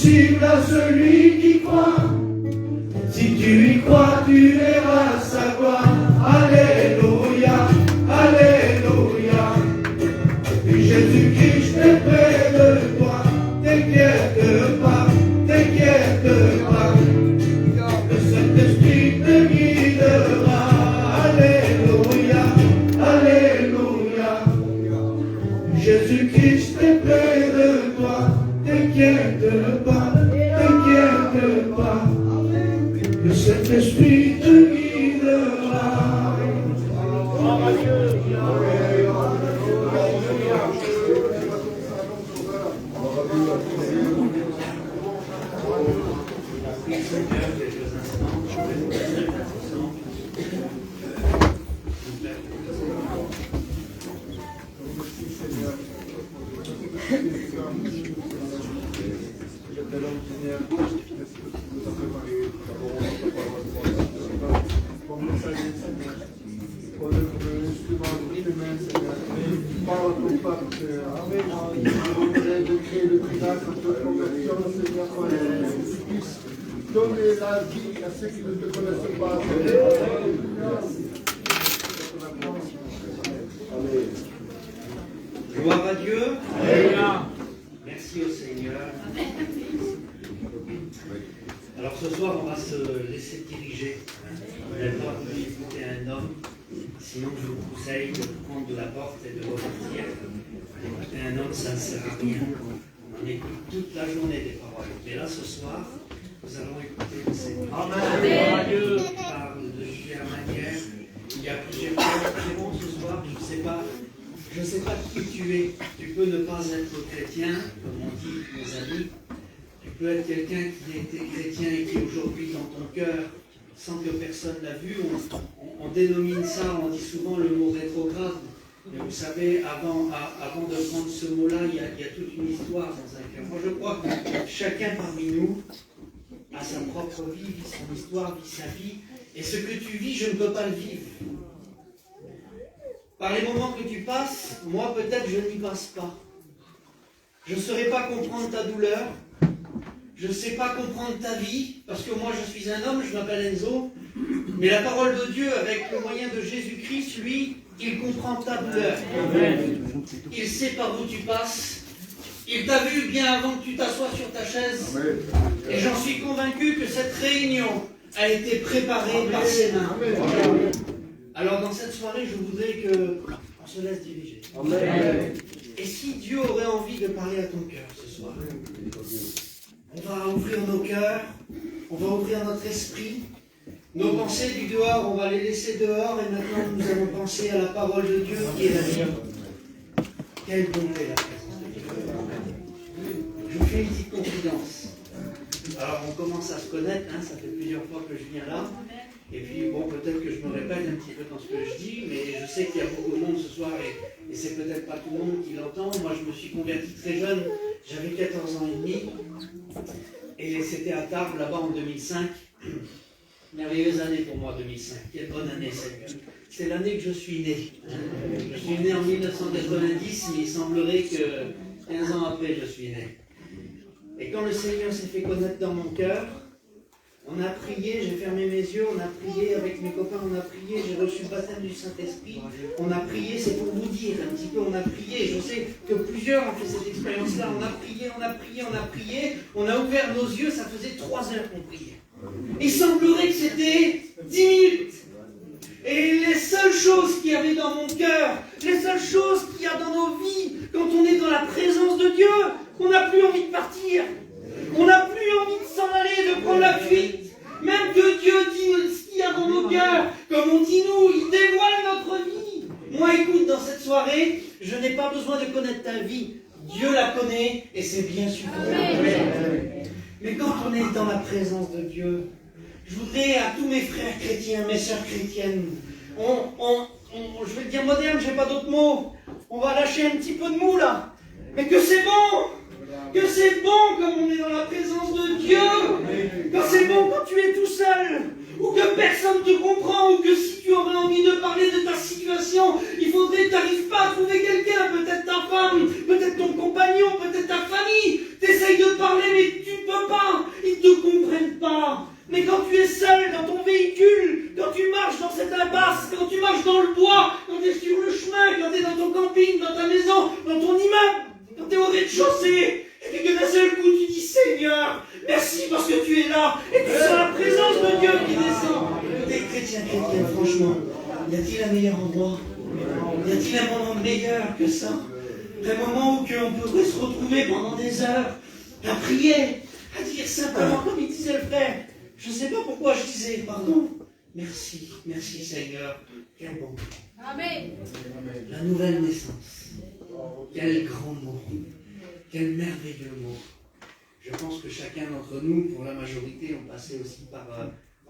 possible à celui qui croit. Si tu y crois, tu verras sa gloire. Alléluia, alléluia. Jésus-Christ est près de toi. T'inquiète pas, t'inquiète pas. Le Saint-Esprit te guidera. Alléluia, alléluia. Jésus-Christ est près de toi. T'inquiète pas, t'inquiète pas. Le Saint-Esprit te guidera. Donner la vie à ceux qui ne te connaissent pas. Gloire à Dieu. Alléluia. Merci au Seigneur. Alors ce soir, on va se laisser diriger. Vous n'avez pas voulu écouter un homme, sinon je vous conseille de prendre de la porte et de repartir. Écouter un homme, ça ne sert à rien. On écoute toute la journée des paroles. Mais là, ce soir, nous allons écouter le Seigneur. Amen. Dieu parle de diverses manières. Il y a plusieurs choses ce soir. Je ne sais pas qui tu es. Tu peux ne pas être chrétien, comme on dit nos amis. Tu peux être quelqu'un qui a été chrétien et qui est aujourd'hui dans ton cœur, sans que personne l'a vu. On dénomine ça, on dit souvent le mot rétrograde. Mais vous savez, avant de prendre ce mot-là, il y a toute une histoire dans un cœur. Moi, je crois que chacun parmi nous a sa propre vie, vit son histoire, vit sa vie. Et ce que tu vis, je ne peux pas le vivre. Par les moments que tu passes, moi, peut-être, je n'y passe pas. Je ne saurais pas comprendre ta douleur. Je ne sais pas comprendre ta vie, parce que moi, je suis un homme, je m'appelle Enzo. Mais la parole de Dieu, avec le moyen de Jésus-Christ, lui, il comprend ta douleur. Il sait par où tu passes. Il t'a vu bien avant que tu t'assoies sur ta chaise. Et j'en suis convaincu que cette réunion a été préparée par ses mains. Alors dans cette soirée, je voudrais qu'on se laisse diriger. Et si Dieu aurait envie de parler à ton cœur ce soir, on va ouvrir nos cœurs, on va ouvrir notre esprit. Nos pensées du dehors, on va les laisser dehors et maintenant nous allons penser à la parole de Dieu qui est la vie. Quelle bonté la présence de Dieu. Je vous fais une petite confidence. Alors on commence à se connaître, ça fait plusieurs fois que je viens là. Et puis bon, peut-être que je me répète un petit peu dans ce que je dis, mais je sais qu'il y a beaucoup de monde ce soir et c'est peut-être pas tout le monde qui l'entend. Moi je me suis converti très jeune, j'avais 14 ans et demi. Et c'était à Tarbes, là-bas en 2005. Merveilleuse année pour moi, 2005. Quelle bonne année, Seigneur. C'est l'année que je suis né. Je suis né en 1990, mais il semblerait que 15 ans après, je suis né. Et quand le Seigneur s'est fait connaître dans mon cœur, on a prié, j'ai fermé mes yeux, on a prié avec mes copains, on a prié, j'ai reçu le baptême du Saint-Esprit, on a prié, c'est pour vous dire un petit peu, on a prié, je sais que plusieurs ont fait cette expérience-là, on a prié, on a prié, on a prié, on a ouvert nos yeux, ça faisait 3 heures qu'on priait. Il semblerait que c'était 10 minutes. Et les seules choses qu'il y avait dans mon cœur, les seules choses qu'il y a dans nos vies, quand on est dans la présence de Dieu, on n'a plus envie de partir. On n'a plus envie de s'en aller, de prendre la fuite. Même que Dieu dit ce qu'il y a dans nos cœurs, comme on dit nous, il dévoile notre vie. Moi, écoute, dans cette soirée, je n'ai pas besoin de connaître ta vie. Dieu la connaît et c'est bien suffisant. Mais quand on est dans la présence de Dieu, je voudrais à tous mes frères chrétiens, mes sœurs chrétiennes, je vais le dire moderne, j'ai pas d'autres mots, on va lâcher un petit peu de mou là, mais que c'est bon comme on est dans la présence de Dieu, quand c'est bon quand tu es tout seul, ou que personne ne te comprend, ou que si tu aurais envie de parler de ta situation, il faudrait que tu n'arrives pas à trouver quelqu'un, peut-être ta femme, peut-être ton compagnon, peut-être ta famille, t'essayes de parler mais tu ne peux rez-de-chaussée, et puis que d'un seul coup tu dis Seigneur, merci parce que tu es là, et tu sens la présence de Dieu qui descend. Des chrétiens, franchement, y a-t-il un meilleur endroit? Y a-t-il un moment meilleur que ça? Un moment où on pourrait se retrouver pendant des heures, à prier, à dire simplement, comme il disait le frère, je ne sais pas pourquoi je disais, pardon, merci, merci Seigneur, quel bon. Amen. La nouvelle naissance, quel grand mot, quel merveilleux mot. Je pense que chacun d'entre nous, pour la majorité, ont passé aussi par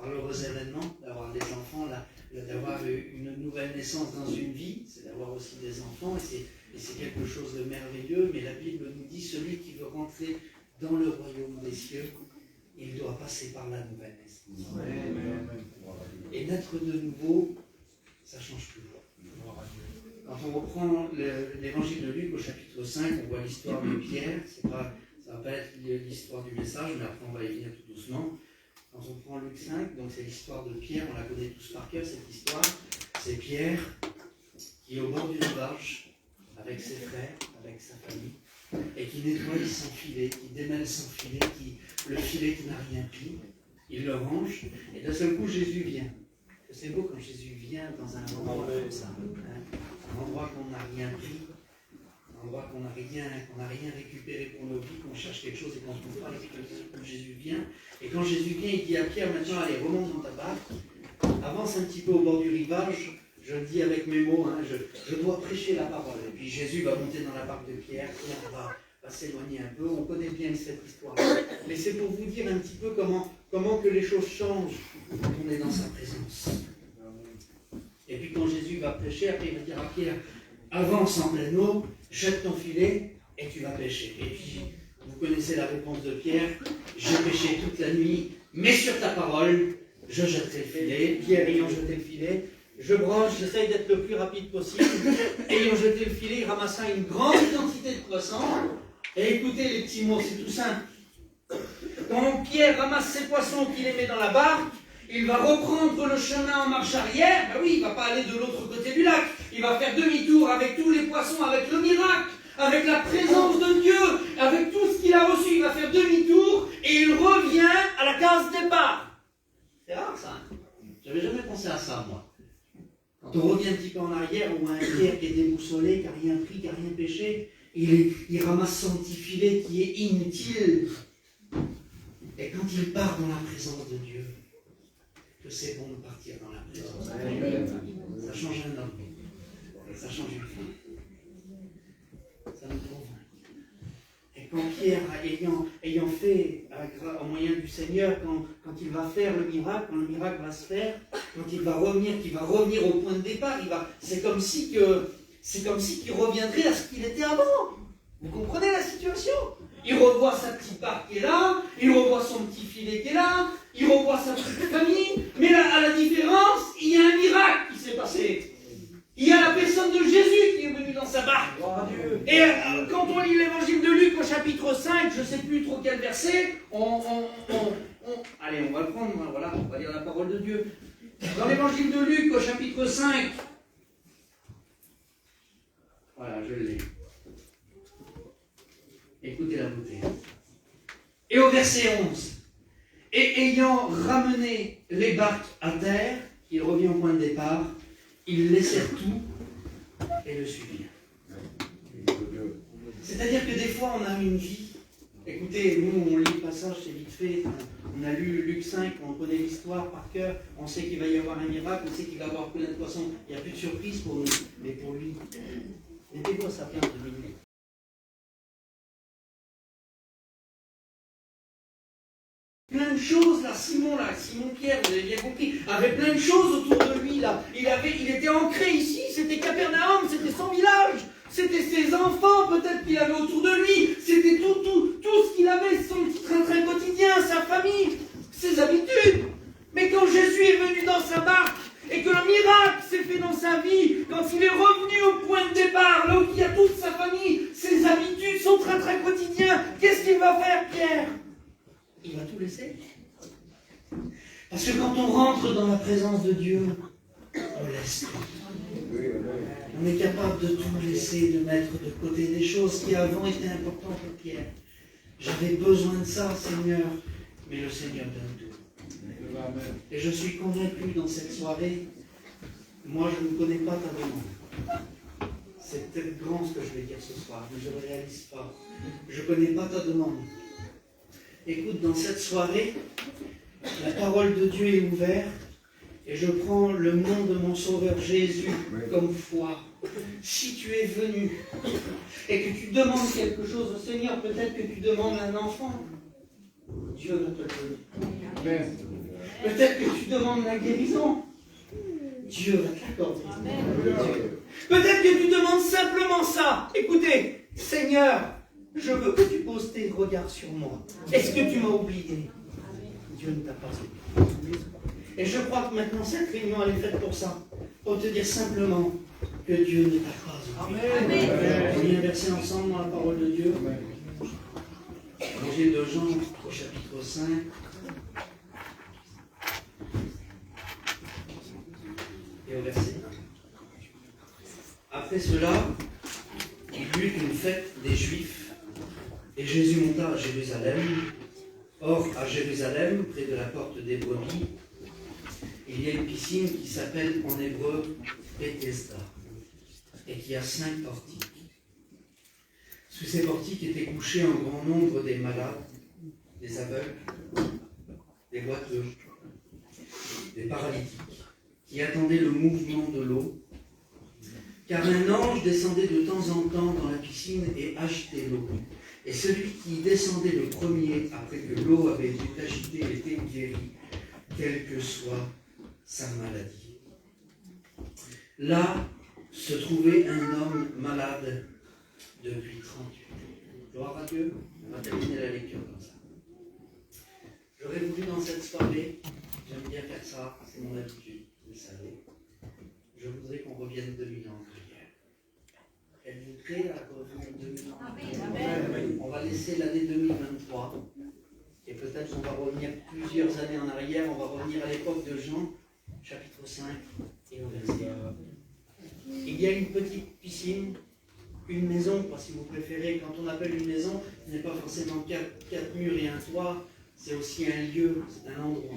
l'heureux événement d'avoir des enfants, d'avoir une nouvelle naissance dans une vie, c'est d'avoir aussi des enfants, et c'est quelque chose de merveilleux, mais la Bible nous dit, celui qui veut rentrer dans le royaume des cieux, il doit passer par la nouvelle naissance. Et naître de nouveau, ça change tout. Quand on reprend l'évangile de Luc au chapitre 5, on voit l'histoire de Pierre, ça va pas être l'histoire du message, mais après on va y venir tout doucement. Quand on prend Luc 5, donc c'est l'histoire de Pierre, on la connaît tous par cœur cette histoire. C'est Pierre qui est au bord du rivage, avec ses frères, avec sa famille, et qui nettoie son filet, qui démêle son filet, le filet qui n'a rien pris, il le range, et d'un seul coup Jésus vient. C'est beau quand Jésus vient dans un endroit comme ça, un endroit qu'on n'a rien pris, un endroit qu'on n'a rien récupéré pour nos vies, qu'on cherche quelque chose et qu'on ne trouve pas, quand Jésus vient. Et quand Jésus vient, il dit à Pierre, maintenant allez, remonte dans ta barque, avance un petit peu au bord du rivage, je le dis avec mes mots, je dois prêcher la parole. Et puis Jésus va monter dans la barque de Pierre, Pierre va s'éloigner un peu, on connaît bien cette histoire. Mais c'est pour vous dire un petit peu comment que les choses changent quand on est dans sa présence. Et puis quand Jésus va pêcher, après il va dire à Pierre, avance en pleine eau, jette ton filet et tu vas pêcher. Et puis, vous connaissez la réponse de Pierre, j'ai pêché toute la nuit, mais sur ta parole, je jetterai le filet. Pierre ayant jeté le filet, je branche, j'essaye d'être le plus rapide possible. Ayant jeté le filet, il ramassa une grande quantité de poissons. Et écoutez les petits mots, c'est tout simple. Quand Pierre ramasse ses poissons qu'il les met dans la barque, il va reprendre le chemin en marche arrière. Ben oui, il ne va pas aller de l'autre côté du lac. Il va faire demi-tour avec tous les poissons, avec le miracle, avec la présence de Dieu, avec tout ce qu'il a reçu. Il va faire demi-tour et il revient à la case départ. C'est rare ça. J'avais jamais pensé à ça, moi. Quand on revient un petit peu en arrière, on voit un Pierre qui est déboussolé, qui n'a rien pris, qui n'a rien pêché. Il ramasse son petit filet qui est inutile. Et quand il part dans la présence de Dieu, que c'est bon de partir dans la présence de Dieu. Ça change un homme. Ça change une femme. Ça nous convainc. Et quand Pierre, ayant fait, au moyen du Seigneur, quand il va faire le miracle, quand le miracle va se faire, quand il va revenir au point de départ, c'est comme si qu'il reviendrait à ce qu'il était avant. Vous comprenez la situation? Il revoit sa petite barque qui est là, il revoit son petit filet qui est là, il revoit sa petite famille, mais là, à la différence, il y a un miracle qui s'est passé. Il y a la personne de Jésus qui est venue dans sa barque. Et quand on lit l'évangile de Luc au chapitre 5, je ne sais plus trop quel verset, allez, on va le prendre, voilà, on va lire la parole de Dieu. Dans l'évangile de Luc au chapitre 5, voilà, je l'ai. Écoutez la beauté. Et au verset 11, et ayant ramené les barques à terre, il revient au point de départ, ils laissèrent tout et le suivirent. C'est-à-dire que des fois, on a une vie. Écoutez, nous, on lit le passage, c'est vite fait. On a lu Luc 5, on connaît l'histoire par cœur. On sait qu'il va y avoir un miracle, on sait qu'il va y avoir plein de poissons. Il n'y a plus de surprise pour nous, mais pour lui. Mettez-vous à sa place de minutes. Plein de choses, là, Simon Pierre, vous avez bien compris, avait plein de choses autour de lui, là. Il était ancré ici, c'était Capernaum, c'était son village, c'était ses enfants, peut-être qu'il avait autour de lui, c'était tout ce qu'il avait, son petit train-train quotidien, sa famille, ses habitudes. Mais quand Jésus est venu dans sa barque, et que le miracle s'est fait dans sa vie, quand il est revenu au point de départ, là où il y a toute sa famille, ses habitudes, son train-train quotidien, qu'est-ce qu'il va faire, Pierre? Il va tout laisser. Parce que quand on rentre dans la présence de Dieu, on laisse tout. On est capable de tout laisser, de mettre de côté des choses qui avant étaient importantes pour Pierre. J'avais besoin de ça, Seigneur, mais le Seigneur donne tout. Et je suis convaincu dans cette soirée, moi je ne connais pas ta demande. C'est peut-être grand ce que je vais dire ce soir, mais je ne le réalise pas. Je ne connais pas ta demande. Écoute, dans cette soirée, la parole de Dieu est ouverte et je prends le nom de mon Sauveur Jésus comme foi. Si tu es venu et que tu demandes quelque chose au Seigneur, peut-être que tu demandes un enfant, Dieu va te le donner. Peut-être que tu demandes la guérison, Dieu va te l'accorder. Peut-être que tu demandes simplement ça. Écoutez, Seigneur, je veux que tu poses tes regards sur moi. Est-ce que tu m'as oublié? Dieu ne t'a pas oublié. Et je crois que maintenant cette réunion elle est faite pour ça. Pour te dire simplement que Dieu ne t'a pas oublié. On lit un verset ensemble dans la parole de Dieu. Évangile de Jean au chapitre 5. Et au verset 1. Après cela, il y eut une fête des Juifs, et Jésus monta à Jérusalem. Or, à Jérusalem, près de la porte des brebis, il y a une piscine qui s'appelle en hébreu Bethesda, et qui a 5 portiques. Sous ces portiques étaient couchés un grand nombre des malades, des aveugles, des boiteux, des paralytiques, qui attendaient le mouvement de l'eau, car un ange descendait de temps en temps dans la piscine et agitait l'eau. Et celui qui descendait le premier, après que l'eau avait été agitée, était guéri, quelle que soit sa maladie. Là se trouvait un homme malade depuis 38 ans. Gloire à Dieu, on va terminer la lecture comme ça. J'aurais voulu dans cette soirée, j'aime bien faire ça, c'est mon habitude, vous le savez. Je voudrais qu'on revienne 2000 ans en arrière. Êtes-vous prêts à revenir 2000 ans en arrière? On va laisser l'année 2023. Et peut-être qu'on va revenir plusieurs années en arrière. On va revenir à l'époque de Jean, chapitre 5 et au verset 1. Il y a une petite piscine, une maison, si vous préférez. Quand on appelle une maison, ce n'est pas forcément 4 murs et un toit. C'est aussi un lieu, c'est un endroit.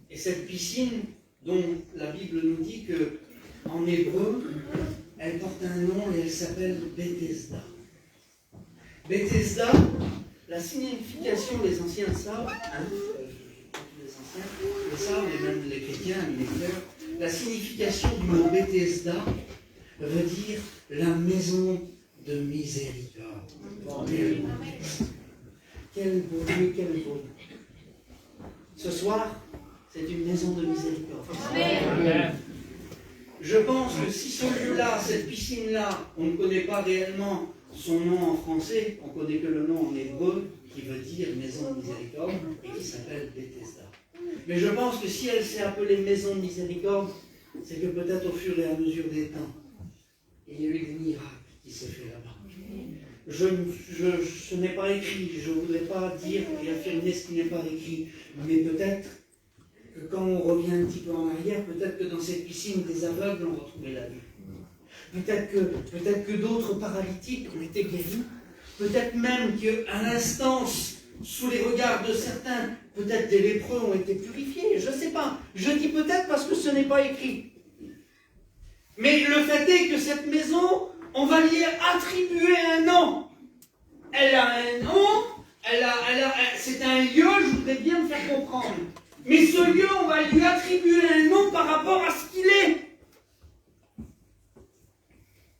Et cette piscine, dont la Bible nous dit que en hébreu, elle porte un nom et elle s'appelle Bethesda. Bethesda, la signification des anciens savent, les anciens le savent, et même les chrétiens, les lecteurs, la signification du mot Bethesda veut dire la maison de miséricorde. Quel bonheur, quel bonheur. Ce soir, c'est une maison de miséricorde. Amen. Je pense que si ce lieu-là, cette piscine-là, on ne connaît pas réellement son nom en français, on ne connaît que le nom en hébreu, qui veut dire maison de miséricorde, et qui s'appelle Bethesda. Mais je pense que si elle s'est appelée maison de miséricorde, c'est que peut-être au fur et à mesure des temps, il y a eu des miracles qui se fait là-bas. Ce n'est pas écrit, je ne voudrais pas dire et affirmer ce qui n'est pas écrit, mais peut-être que quand on revient un petit peu en arrière, peut-être que dans cette piscine, des aveugles ont retrouvé la vue. Peut-être que d'autres paralytiques ont été guéris. Peut-être même qu'à l'instance, sous les regards de certains, peut-être des lépreux ont été purifiés. Je ne sais pas. Je dis peut-être parce que ce n'est pas écrit. Mais le fait est que cette maison, on va lui attribuer un nom. Elle a un nom, c'est un lieu, je voudrais bien me faire comprendre. Mais ce lieu, on va lui attribuer un nom par rapport à ce qu'il est.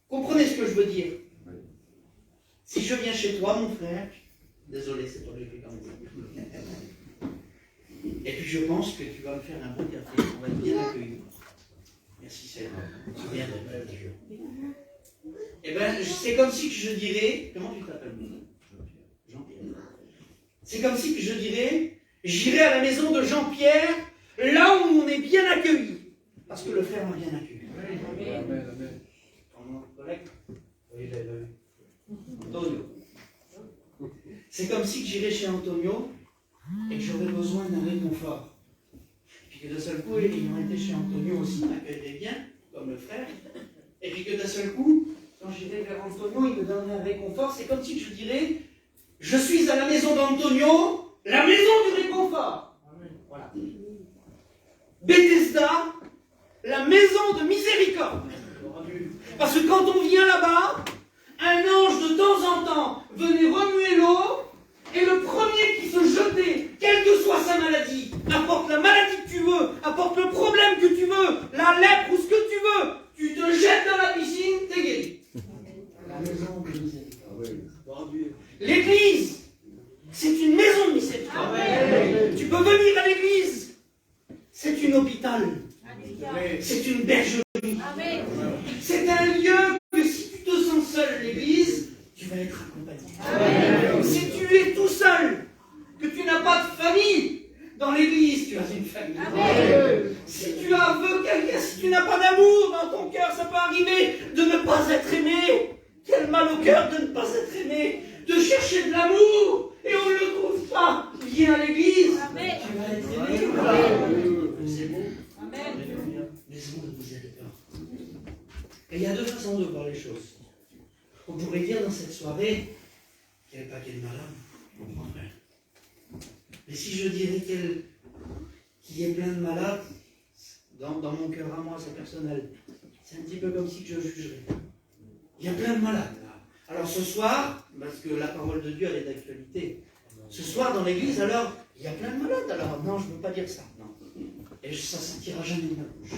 Comprenez ce que je veux dire? Si je viens chez toi, mon frère, désolé, c'est pas le fait comme ça. Et puis je pense que tu vas me faire un bon café, on va être bien accueillis. Merci Seigneur. Tu viens de Dieu. Eh bien, c'est comme si je dirais, comment tu t'appelles? Jean-Pierre. C'est comme si je dirais, j'irai à la maison de Jean-Pierre, là où on est bien accueilli. Parce que le frère m'a bien accueilli. Amen. Mon collègue, oui, Antonio. C'est comme si j'irais chez Antonio et que j'aurais besoin d'un réconfort. Puis que d'un seul coup, ayant été chez Antonio aussi, m'accueillerait bien, comme le frère. puis que d'un seul coup, quand j'irai vers Antonio, il me donnerait un réconfort. C'est comme si je dirais, je suis à la maison d'Antonio, la maison du réconfort. Voilà. Bethesda, la maison de miséricorde. Parce que quand on vient là-bas, un ange de temps en temps venait remuer l'eau, et le premier qui se jetait, quelle que soit sa maladie, apporte la maladie que tu veux, apporte le problème que tu veux, la lèpre ou ce que tu veux, tu te jettes dans la piscine, t'es guéri. La maison de miséricorde. L'église, c'est une maison de miséricorde. Tu peux venir à l'église, c'est une hôpital. C'est une bergerie. C'est un lieu que si tu te sens seul, l'église, tu vas être accompagné. Si tu es tout seul, que tu n'as pas de famille, dans l'église, tu as une famille. Si tu veux quelqu'un, si tu n'as pas d'amour dans ton cœur, ça peut arriver de ne pas être aimé. Quel mal au cœur de ne pas être aimé, de chercher de l'amour, et on ne le trouve pas. Viens à l'église, tu vas être aimé. C'est beau. Maison de miséricorde. Et il y a deux façons de voir les choses. On pourrait dire dans cette soirée qu'il y a un paquet de malades. Mais si je dirais qu'il y ait plein de malades, dans mon cœur à moi, c'est personnel, c'est un petit peu comme si je jugerais. Il y a plein de malades là. Alors ce soir, parce que la parole de Dieu elle est d'actualité, ce soir dans l'église, alors, il y a plein de malades. Alors non, je ne peux pas dire ça. Non. Et ça ne sortira jamais de ma bouche.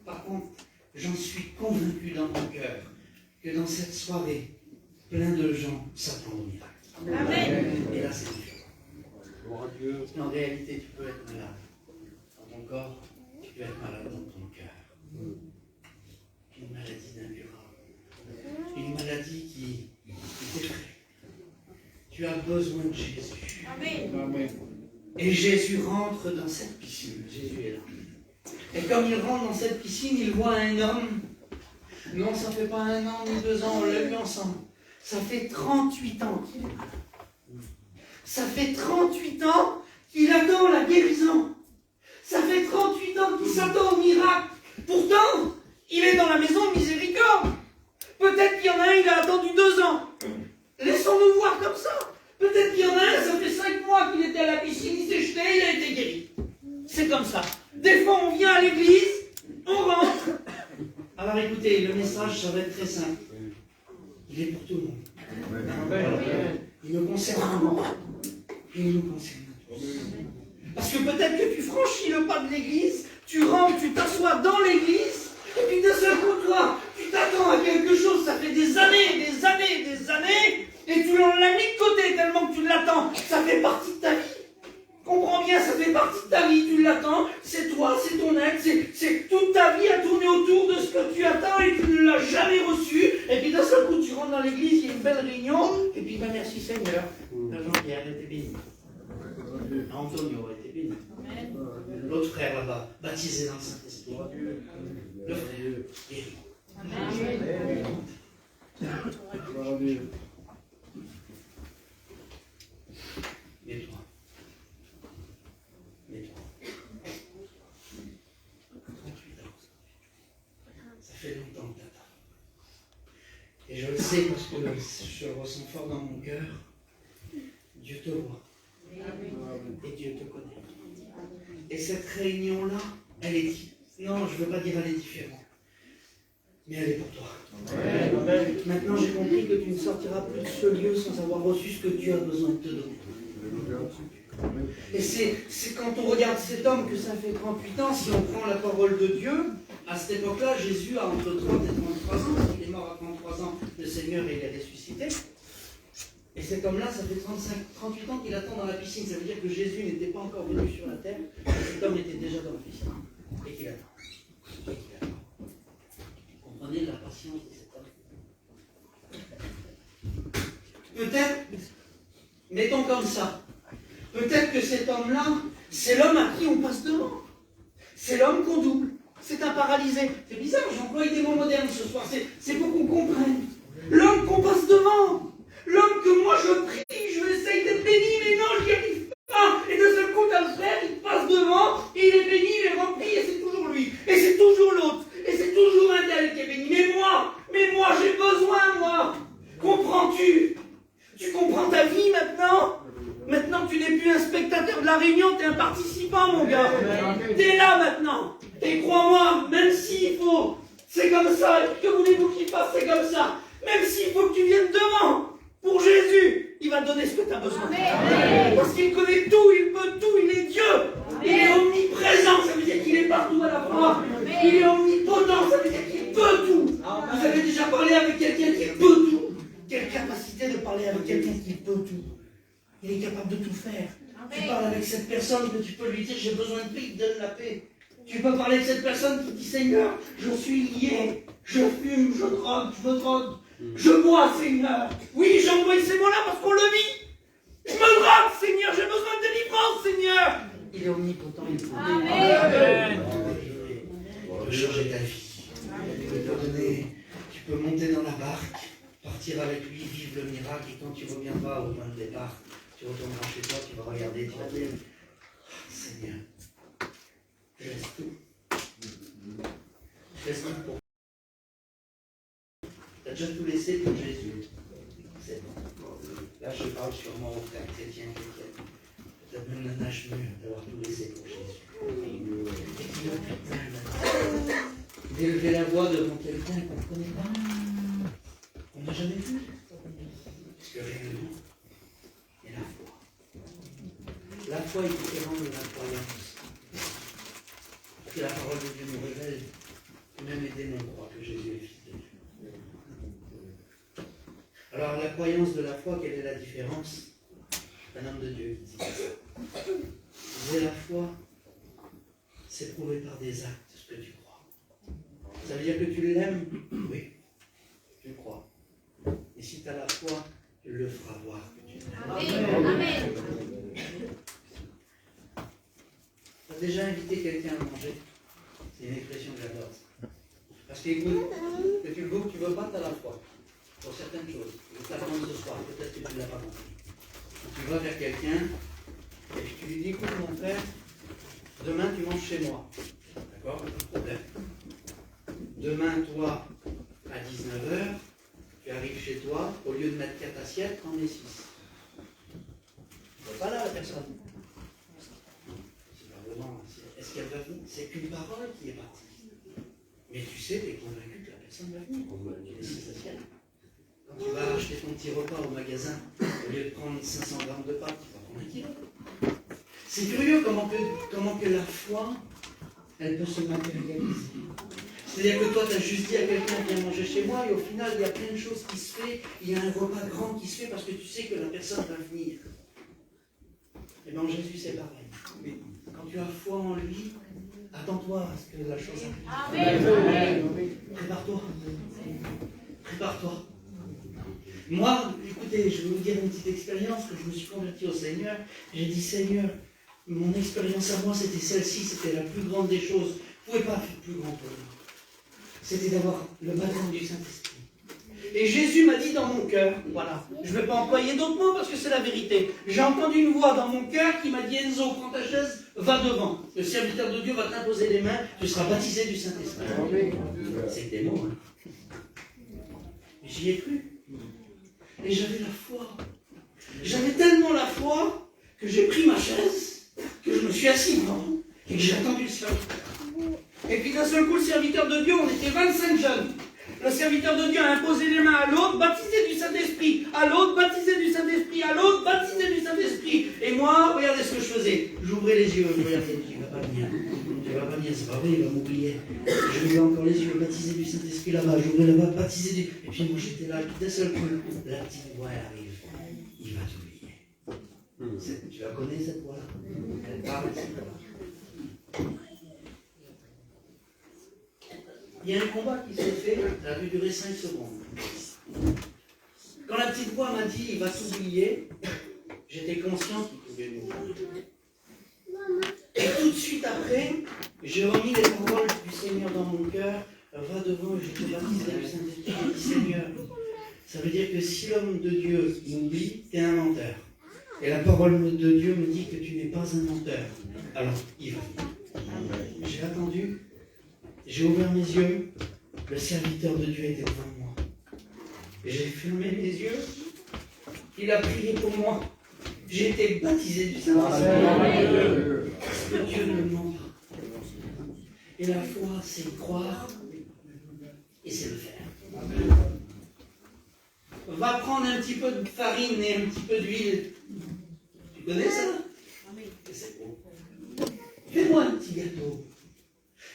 Par contre, j'en suis convaincu dans mon cœur que dans cette soirée, plein de gens s'attendent au miracle. Amen. Et là, c'est différent. En réalité, tu peux être malade dans ton corps, tu peux être malade dans ton cœur. Une maladie incurable. Une maladie qui t'effraie. Tu as besoin de Jésus. Amen. Et Jésus rentre dans cette piscine. Jésus est là. Et comme il rentre dans cette piscine, il voit un homme. Non, ça ne fait pas 1 an ni 2 ans, on l'a eu ensemble. Ça fait 38 ans qu'il est malade. Ça fait 38 ans qu'il attend la guérison. Ça fait 38 ans qu'il s'attend au miracle. Pourtant, il est dans la maison de miséricorde. Peut-être qu'il y en a un, il a attendu 2 ans. Laissons-nous voir comme ça. Peut-être qu'il y en a un, ça fait 5 mois qu'il était à la piscine, il s'est jeté, il a été guéri. C'est comme ça. Des fois, on vient à l'église, on rentre. Alors écoutez, le message, ça va être très simple. Il est pour tout le monde. Il me concerne moi. Il nous concerne tous. Parce que peut-être que tu franchis le pas de l'église, tu rentres, tu t'assois dans l'église, et puis d'un seul coup, toi, tu t'attends à quelque chose, ça fait des années, et tu l'as mis de côté tellement que tu l'attends. Ça fait partie de ta vie. Comprends bien, ça fait partie de ta vie, tu l'attends, c'est toi, c'est ton aide, c'est toute ta vie à tourner autour de ce que tu attends et tu ne l'as jamais reçu. Et puis d'un seul coup, tu rentres dans l'église, il y a une belle réunion, et puis ben merci Seigneur. Jean-Pierre était béni. Antonio était béni. L'autre frère là-bas, baptisé dans le Saint-Esprit. Le frère, guéri. Et toi? Ça fait longtemps que t'attends. Et je le sais parce que je le ressens fort dans mon cœur. Dieu te voit. Et Dieu te connaît. Et cette réunion-là, elle est... Non, je ne veux pas dire elle est différente. Mais elle est pour toi. Amen. Maintenant, j'ai compris que tu ne sortiras plus de ce lieu sans avoir reçu ce que Dieu a besoin de te donner. Et c'est quand on regarde cet homme que ça fait 38 ans, si on prend la parole de Dieu, à cette époque-là, Jésus a entre 30 et 33 ans, parce qu'il est mort à 33 ans, le Seigneur, il est ressuscité. Et cet homme-là, ça fait 38 ans qu'il attend dans la piscine. Ça veut dire que Jésus n'était pas encore venu sur la terre, cet homme était déjà dans la piscine. Et qu'il attend. Et qu'il attend. Vous comprenez la patience de cet homme? Peut-être, mettons comme ça, peut-être que cet homme-là, c'est l'homme à qui on passe devant. C'est l'homme qu'on double. C'est un paralysé. C'est bizarre, j'emploie des mots modernes ce soir. C'est pour qu'on comprenne. L'homme qu'on passe devant. L'homme que moi je prie, je essaye d'être béni, mais non, je n'y arrive pas. Et de ce coup, t'as le frère, il passe devant, il est béni, il est rempli, et c'est toujours lui. Et c'est toujours l'autre. Et c'est toujours un tel qui est béni. Mais moi, la réunion, t'es un participant, mon gars. T'es là maintenant. Et crois-moi, même s'il faut, c'est comme ça. Et que voulez-vous qu'il fasse, c'est comme ça. Même s'il faut que tu viennes devant pour Jésus, il va te donner ce que tu as besoin. Parce qu'il connaît tout, il peut tout, il est Dieu. Il est omniprésent, ça veut dire qu'il est partout à la fois. Il est omnipotent, ça veut dire qu'il peut tout. Vous avez déjà parlé avec quelqu'un qui peut tout. Quelle capacité de parler avec quelqu'un qui peut tout. Il est capable de tout faire. Tu parles avec cette personne que tu peux lui dire j'ai besoin de paix, il te donne la paix. Tu peux parler avec cette personne qui dit Seigneur, je suis lié, je fume, je me drogue, je bois, Seigneur. Oui, j'envoie ces mots-là parce qu'on le vit. Je me drogue, Seigneur, j'ai besoin de délivrance, Seigneur. Il est omnipotent, il peut. Amen. Il peut changer ta vie. Il peut te donner, tu peux monter dans la barque, partir avec lui, vivre le miracle, et quand tu reviendras au point de départ, tu retourneras chez toi, tu vas regarder, tu vas dire Seigneur, je laisse tout. Je laisse tout pour. Tu as déjà tout laissé pour Jésus. C'est bon. Là, je parle sûrement aux frères chrétiens, peut-être même la nage mûre d'avoir tout laissé pour Jésus. Et qui va faire mal d'élever la voix devant quelqu'un qu'on ne connaît pas, qu'on n'a jamais vu. Parce que réellement, il y a la foi. La foi est différente de la croyance. Parce que la parole de Dieu nous révèle que même les démons croient que Jésus est fils de Dieu. Alors, la croyance de la foi, quelle est la différence? Un homme de Dieu dit ça. Mais la foi, c'est prouvé par des actes ce que tu crois. Ça veut dire que tu l'aimes? Oui, tu crois. Et si tu as la foi, tu le feras voir que tu l'aimes. Amen. Tu as déjà invité quelqu'un à manger? C'est une expression que j'adore. Parce qu'écoute, que tu le goûtes, tu ne veux pas, tu as la foi. Pour certaines choses. Je t'apprends ce soir, peut-être que tu ne l'as pas compris. Tu vas vers quelqu'un et tu lui dis, écoute mon frère, demain tu manges chez moi. D'accord? Pas de problème. Demain, toi, à 19h, tu arrives chez toi, au lieu de mettre 4 assiettes, t'en mets 6. Tu ne pas là la personne. C'est pas vraiment. Est-ce qu'elle va venir? C'est qu'une parole qui est partie. Mais tu sais, tu es convaincu que la personne va venir. Tu laisses 6 assiettes. Quand tu vas acheter ton petit repas au magasin, au lieu de prendre 500 grammes de pâtes, tu vas prendre 1 kilo. C'est curieux comment que la foi, elle peut se matérialiser. C'est-à-dire que toi, tu as juste dit à quelqu'un viens manger chez moi, et au final, il y a plein de choses qui se font, il y a un repas grand qui se fait parce que tu sais que la personne va venir. Et bien Jésus, c'est pareil. Quand tu as foi en lui, attends-toi à ce que la chose arrive. Amen. Prépare-toi. Prépare-toi. Moi, écoutez, je vais vous dire une petite expérience que je me suis converti au Seigneur. J'ai dit, Seigneur, mon expérience à moi, c'était celle-ci, c'était la plus grande des choses. Vous ne pouvez pas faire plus grand pour moi. C'était d'avoir le baptême du Saint-Esprit. Et Jésus m'a dit dans mon cœur, voilà, je ne vais pas employer d'autres mots parce que c'est la vérité. J'ai entendu une voix dans mon cœur qui m'a dit, Enzo, prends ta chaise, va devant. Le serviteur de Dieu va t'imposer les mains, tu seras baptisé du Saint-Esprit. C'est des mots, hein. J'y ai cru. Et j'avais la foi. J'avais tellement la foi que j'ai pris ma chaise, que je me suis assis devant et que j'ai attendu le serviteur. Et puis d'un seul coup, le serviteur de Dieu, on était 25 jeunes. Le serviteur de Dieu a imposé les mains à l'autre, baptisé du Saint-Esprit, à l'autre, baptisé du Saint-Esprit, à l'autre, baptisé du Saint-Esprit. Et moi, regardez ce que je faisais. J'ouvrais les yeux, je regardais, il ne va pas venir. Il ne va pas venir, c'est pas vrai, il va m'oublier. Je lui encore les yeux, baptisé du Saint-Esprit là-bas, j'ouvrais là-bas, baptisé du... Et puis moi j'étais là, d'un seul coup, la petite voix elle arrive. Il va t'oublier. Tu la connais cette voix-là? Elle parle, cette voix. Il y a un combat qui s'est fait, ça a dû durer 5 secondes. Quand la petite voix m'a dit il va s'oublier, j'étais conscient qu'il pouvait m'oublier. Et tout de suite après, j'ai remis les paroles du Seigneur dans mon cœur. Va devant, je te baptise du Saint-Esprit. J'ai dit Seigneur, ça veut dire que si l'homme de Dieu m'oublie, tu es un menteur. Et la parole de Dieu me dit que tu n'es pas un menteur. Alors, il va. J'ai attendu. J'ai ouvert mes yeux, le serviteur de Dieu était devant moi. J'ai fermé les yeux, il a prié pour moi. J'ai été baptisé du Saint-Esprit. Parce que Dieu ne ment pas. Et la foi, c'est croire et c'est le faire. Va prendre un petit peu de farine et un petit peu d'huile. Tu connais ça? Et c'est bon. Fais-moi un petit gâteau.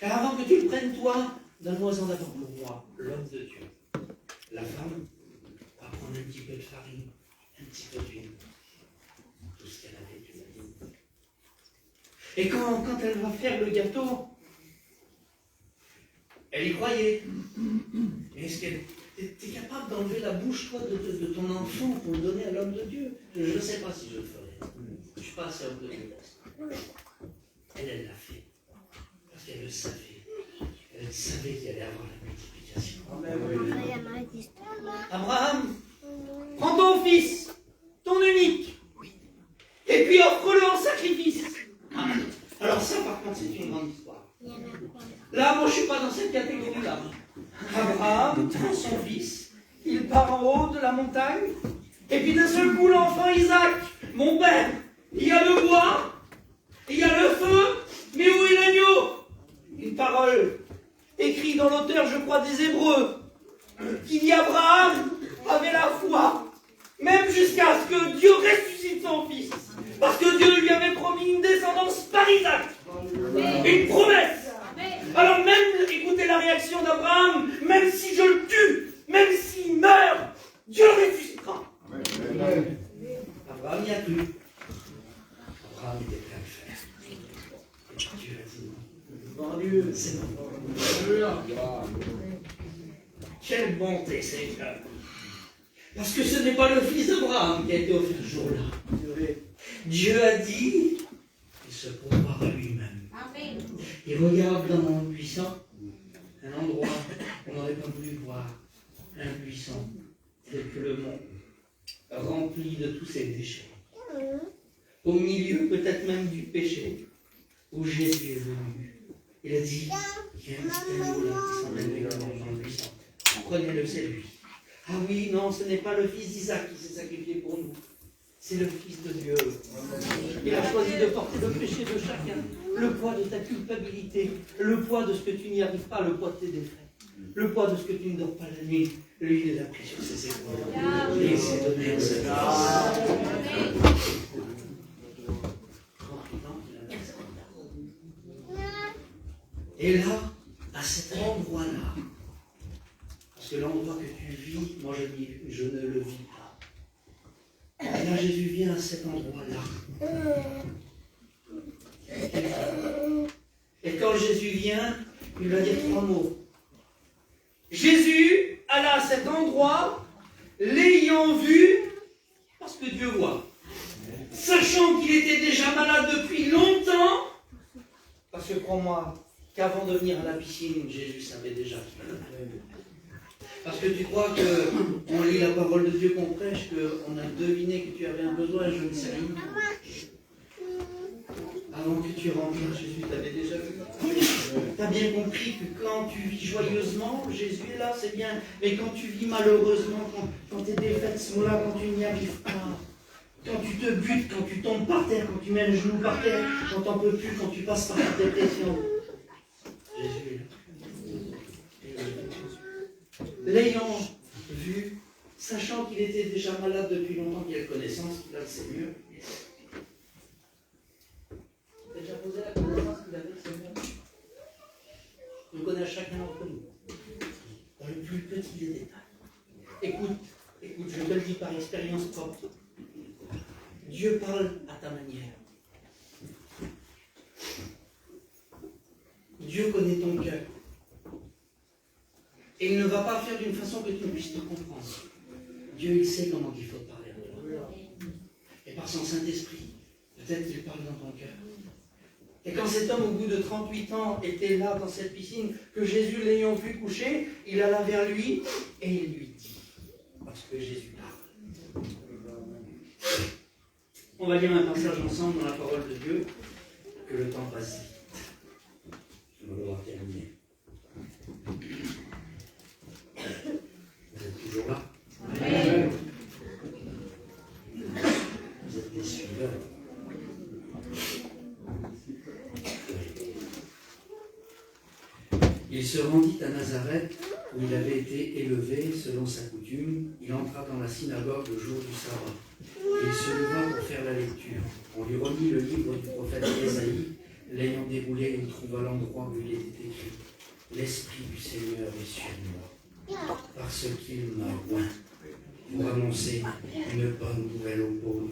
Et avant que tu le prennes, toi, donne-moi-en d'abord pour moi, l'homme de Dieu. La femme va prendre un petit peu de farine, un petit peu d'huile. Tout ce qu'elle avait du matin. Et quand elle va faire le gâteau, elle y croyait. Est-ce qu'elle était capable d'enlever la bouche, toi, de ton enfant pour le donner à l'homme de Dieu? Je ne sais pas si je le ferais. Je ne suis pas assez homme de Dieu. Elle l'a fait. Parce qu'elle le savait. Elle savait qu'il allait avoir la multiplication. Abraham, prends ton fils, ton unique, et puis offre-le en sacrifice. Alors ça, par contre, c'est une grande histoire. Là, moi, je ne suis pas dans cette catégorie-là. Abraham prend son fils, il part en haut de la montagne, et puis d'un seul coup, l'enfant Isaac, mon père, il y a le bois, il y a le feu, mais où est l'agneau? Une parole écrite dans l'auteur, je crois, des Hébreux, qui dit Abraham avait la foi, même jusqu'à ce que Dieu ressuscite son fils, parce que Dieu lui avait promis une descendance par Isaac, une promesse. Alors même, écoutez la réaction d'Abraham, même si je le tue, même s'il meurt, Dieu le ressuscitera. Amen. Abraham n'y a cru. Abraham était prêt à le faire. Et Dieu a dit non. Mon Dieu, c'est bon. Quelle bonté, Seigneur. Parce que ce n'est pas le fils d'Abraham qui a été offert ce jour-là. Dieu a dit, il se pourvoira lui-même. Il regarde dans mon buisson, un endroit où on n'aurait pas voulu voir, un buisson tel que le monde, rempli de tous ses déchets. Au milieu peut-être même du péché, où Jésus est venu. Il a dit, il y a un petit agneau là qui s'en est dans le buisson. Prenez-le, c'est lui. Ah oui, non, ce n'est pas le fils d'Isaac qui s'est sacrifié pour nous. C'est le Fils de Dieu. Il a choisi de porter le péché de chacun, le poids de ta culpabilité, le poids de ce que tu n'y arrives pas, le poids de tes défaits, le poids de ce que tu ne dors pas la nuit. Lui, il l'a pris sur ses épaules. Et il s'est donné à sa Et là, à cet endroit-là, parce que l'endroit que tu vis, moi je ne le vis pas. Et là, Jésus vient à cet endroit-là. Et quand Jésus vient, il va dire 3 mots. Jésus alla à cet endroit, l'ayant vu, parce que Dieu voit. Sachant qu'il était déjà malade depuis longtemps, parce que crois-moi, qu'avant de venir à la piscine, Jésus savait déjà qu'il avait malade. Parce que tu crois qu'on lit la parole de Dieu, qu'on prêche, qu'on a deviné que tu avais un besoin, je ne sais rien. Avant que tu rentres, Jésus t'avait déjà vu. Tu as bien compris que quand tu vis joyeusement, Jésus est là, c'est bien. Mais quand tu vis malheureusement, quand tes défaites sont là, quand tu n'y arrives pas, quand tu te butes, quand tu tombes par terre, quand tu mets le genou par terre, quand tu n'en peux plus, quand tu passes par la dépression, Jésus est là. L'ayant vu, sachant qu'il était déjà malade depuis longtemps, qu'il a connaissance, qu'il a le Seigneur. Tu as déjà posé la connaissance qu'il avait le Seigneur? Il nous connaît chacun d'entre nous, dans le plus petit des détails. Écoute, je te le dis par expérience propre. Dieu parle à ta manière. Dieu connaît ton cœur. Et il ne va pas faire d'une façon que tu ne puisses pas comprendre. Dieu, il sait comment il faut te parler à toi. Et par son Saint-Esprit, peut-être qu'il parle dans ton cœur. Et quand cet homme, au bout de 38 ans, était là dans cette piscine, que Jésus l'ayant vu coucher, il alla vers lui et il lui dit, parce que Jésus parle. On va lire un passage ensemble dans la parole de Dieu, que le temps passe vite. Je vais devoir terminer. Vous êtes toujours là? Amen. Vous êtes déçus. se rendit à Nazareth, où il avait été élevé selon sa coutume. Il entra dans la synagogue le jour du sabbat. Il se leva pour faire la lecture. On lui remit le livre du prophète Ésaïe. L'ayant déroulé, il trouva l'endroit où il était écrit « L'Esprit du Seigneur est sur moi, parce qu'il m'a oint pour annoncer une bonne nouvelle aux pauvres.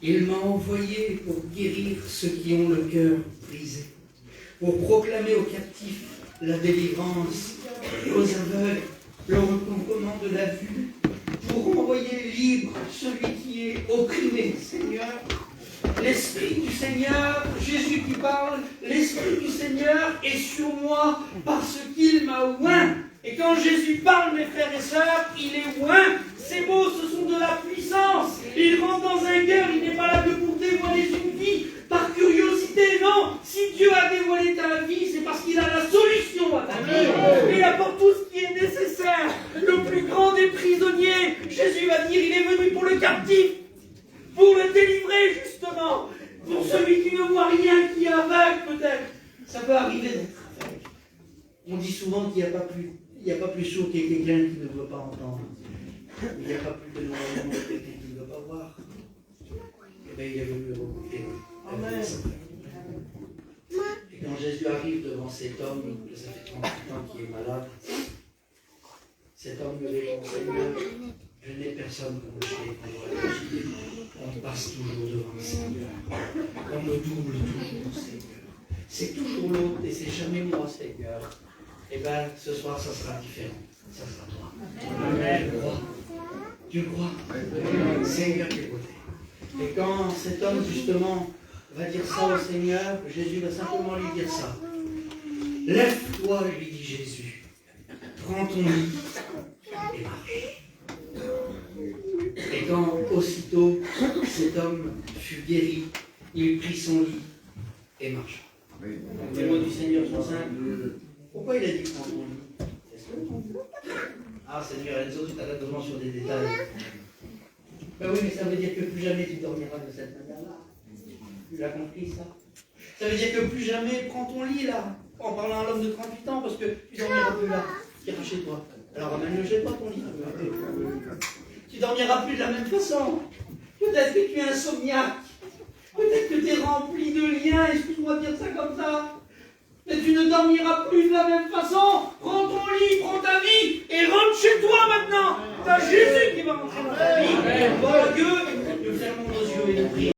Il m'a envoyé pour guérir ceux qui ont le cœur brisé, pour proclamer aux captifs la délivrance, aux aveugles le recouvrement de la vue, pour envoyer libre celui qui est opprimé, Seigneur. L'Esprit du Seigneur, Jésus qui parle, l'Esprit du Seigneur est sur moi parce qu'il m'a oint. Et quand Jésus parle, mes frères et sœurs, il est oint. Ces mots, ce sont de la puissance. Il rentre dans un cœur, il n'est pas là que pour dévoiler une vie par curiosité, non. Si Dieu a dévoilé ta vie, c'est parce qu'il a la solution à ta vie. Il apporte tout ce qui est nécessaire. Le plus grand des prisonniers, Jésus va dire, il est venu pour le captif, pour le délivrer justement, pour celui qui ne voit rien, qui est aveugle peut-être. Ça peut arriver d'être aveugle. On dit souvent qu'il n'y a pas plus sourd que quelqu'un qui ne veut pas entendre. Il n'y a pas plus de non-voyant que quelqu'un qui ne veut pas voir. Eh bien, il est venu recouvrir la vie. Et quand Jésus arrive devant cet homme, que ça fait 38 ans qu'il est malade, cet homme me répond, Seigneur, je n'ai personne pour me jeter pour la vie. On passe toujours devant le Seigneur. On me double toujours, Seigneur. C'est toujours l'autre et c'est jamais moi, Seigneur. Eh bien, ce soir, ça sera différent. Ça sera toi. Amen. Tu crois? Seigneur qui est côté. Et quand cet homme, justement, va dire ça au Seigneur, Jésus va simplement lui dire ça. Lève-toi, lui dit Jésus. Prends ton lit et marche. Et quand aussitôt cet homme fut guéri, il prit son lit et marcha. Les mots du Seigneur sont simples. Pourquoi il a dit prends ton lit? Ah Seigneur, Enzo, tu t'arrêtes vraiment sur des détails. Ben oui, mais ça veut dire que plus jamais tu dormiras de cette manière-là. Tu l'as compris ça? Ça veut dire que plus jamais prends ton lit là, en parlant à l'homme de 38 ans, parce que tu dormiras plus là, tu iras chez toi. Alors ramène-le chez toi ton lit. Tu dormiras plus de la même façon. Peut-être que tu es insomniaque. Peut-être que tu es rempli de liens, excuse-moi de dire ça comme ça. Mais tu ne dormiras plus de la même façon. Prends ton lit, prends ta vie et rentre chez toi maintenant. Tu as Jésus qui va rentrer dans ta vie. Voilà Dieu, nous fermons nos yeux et nous prions.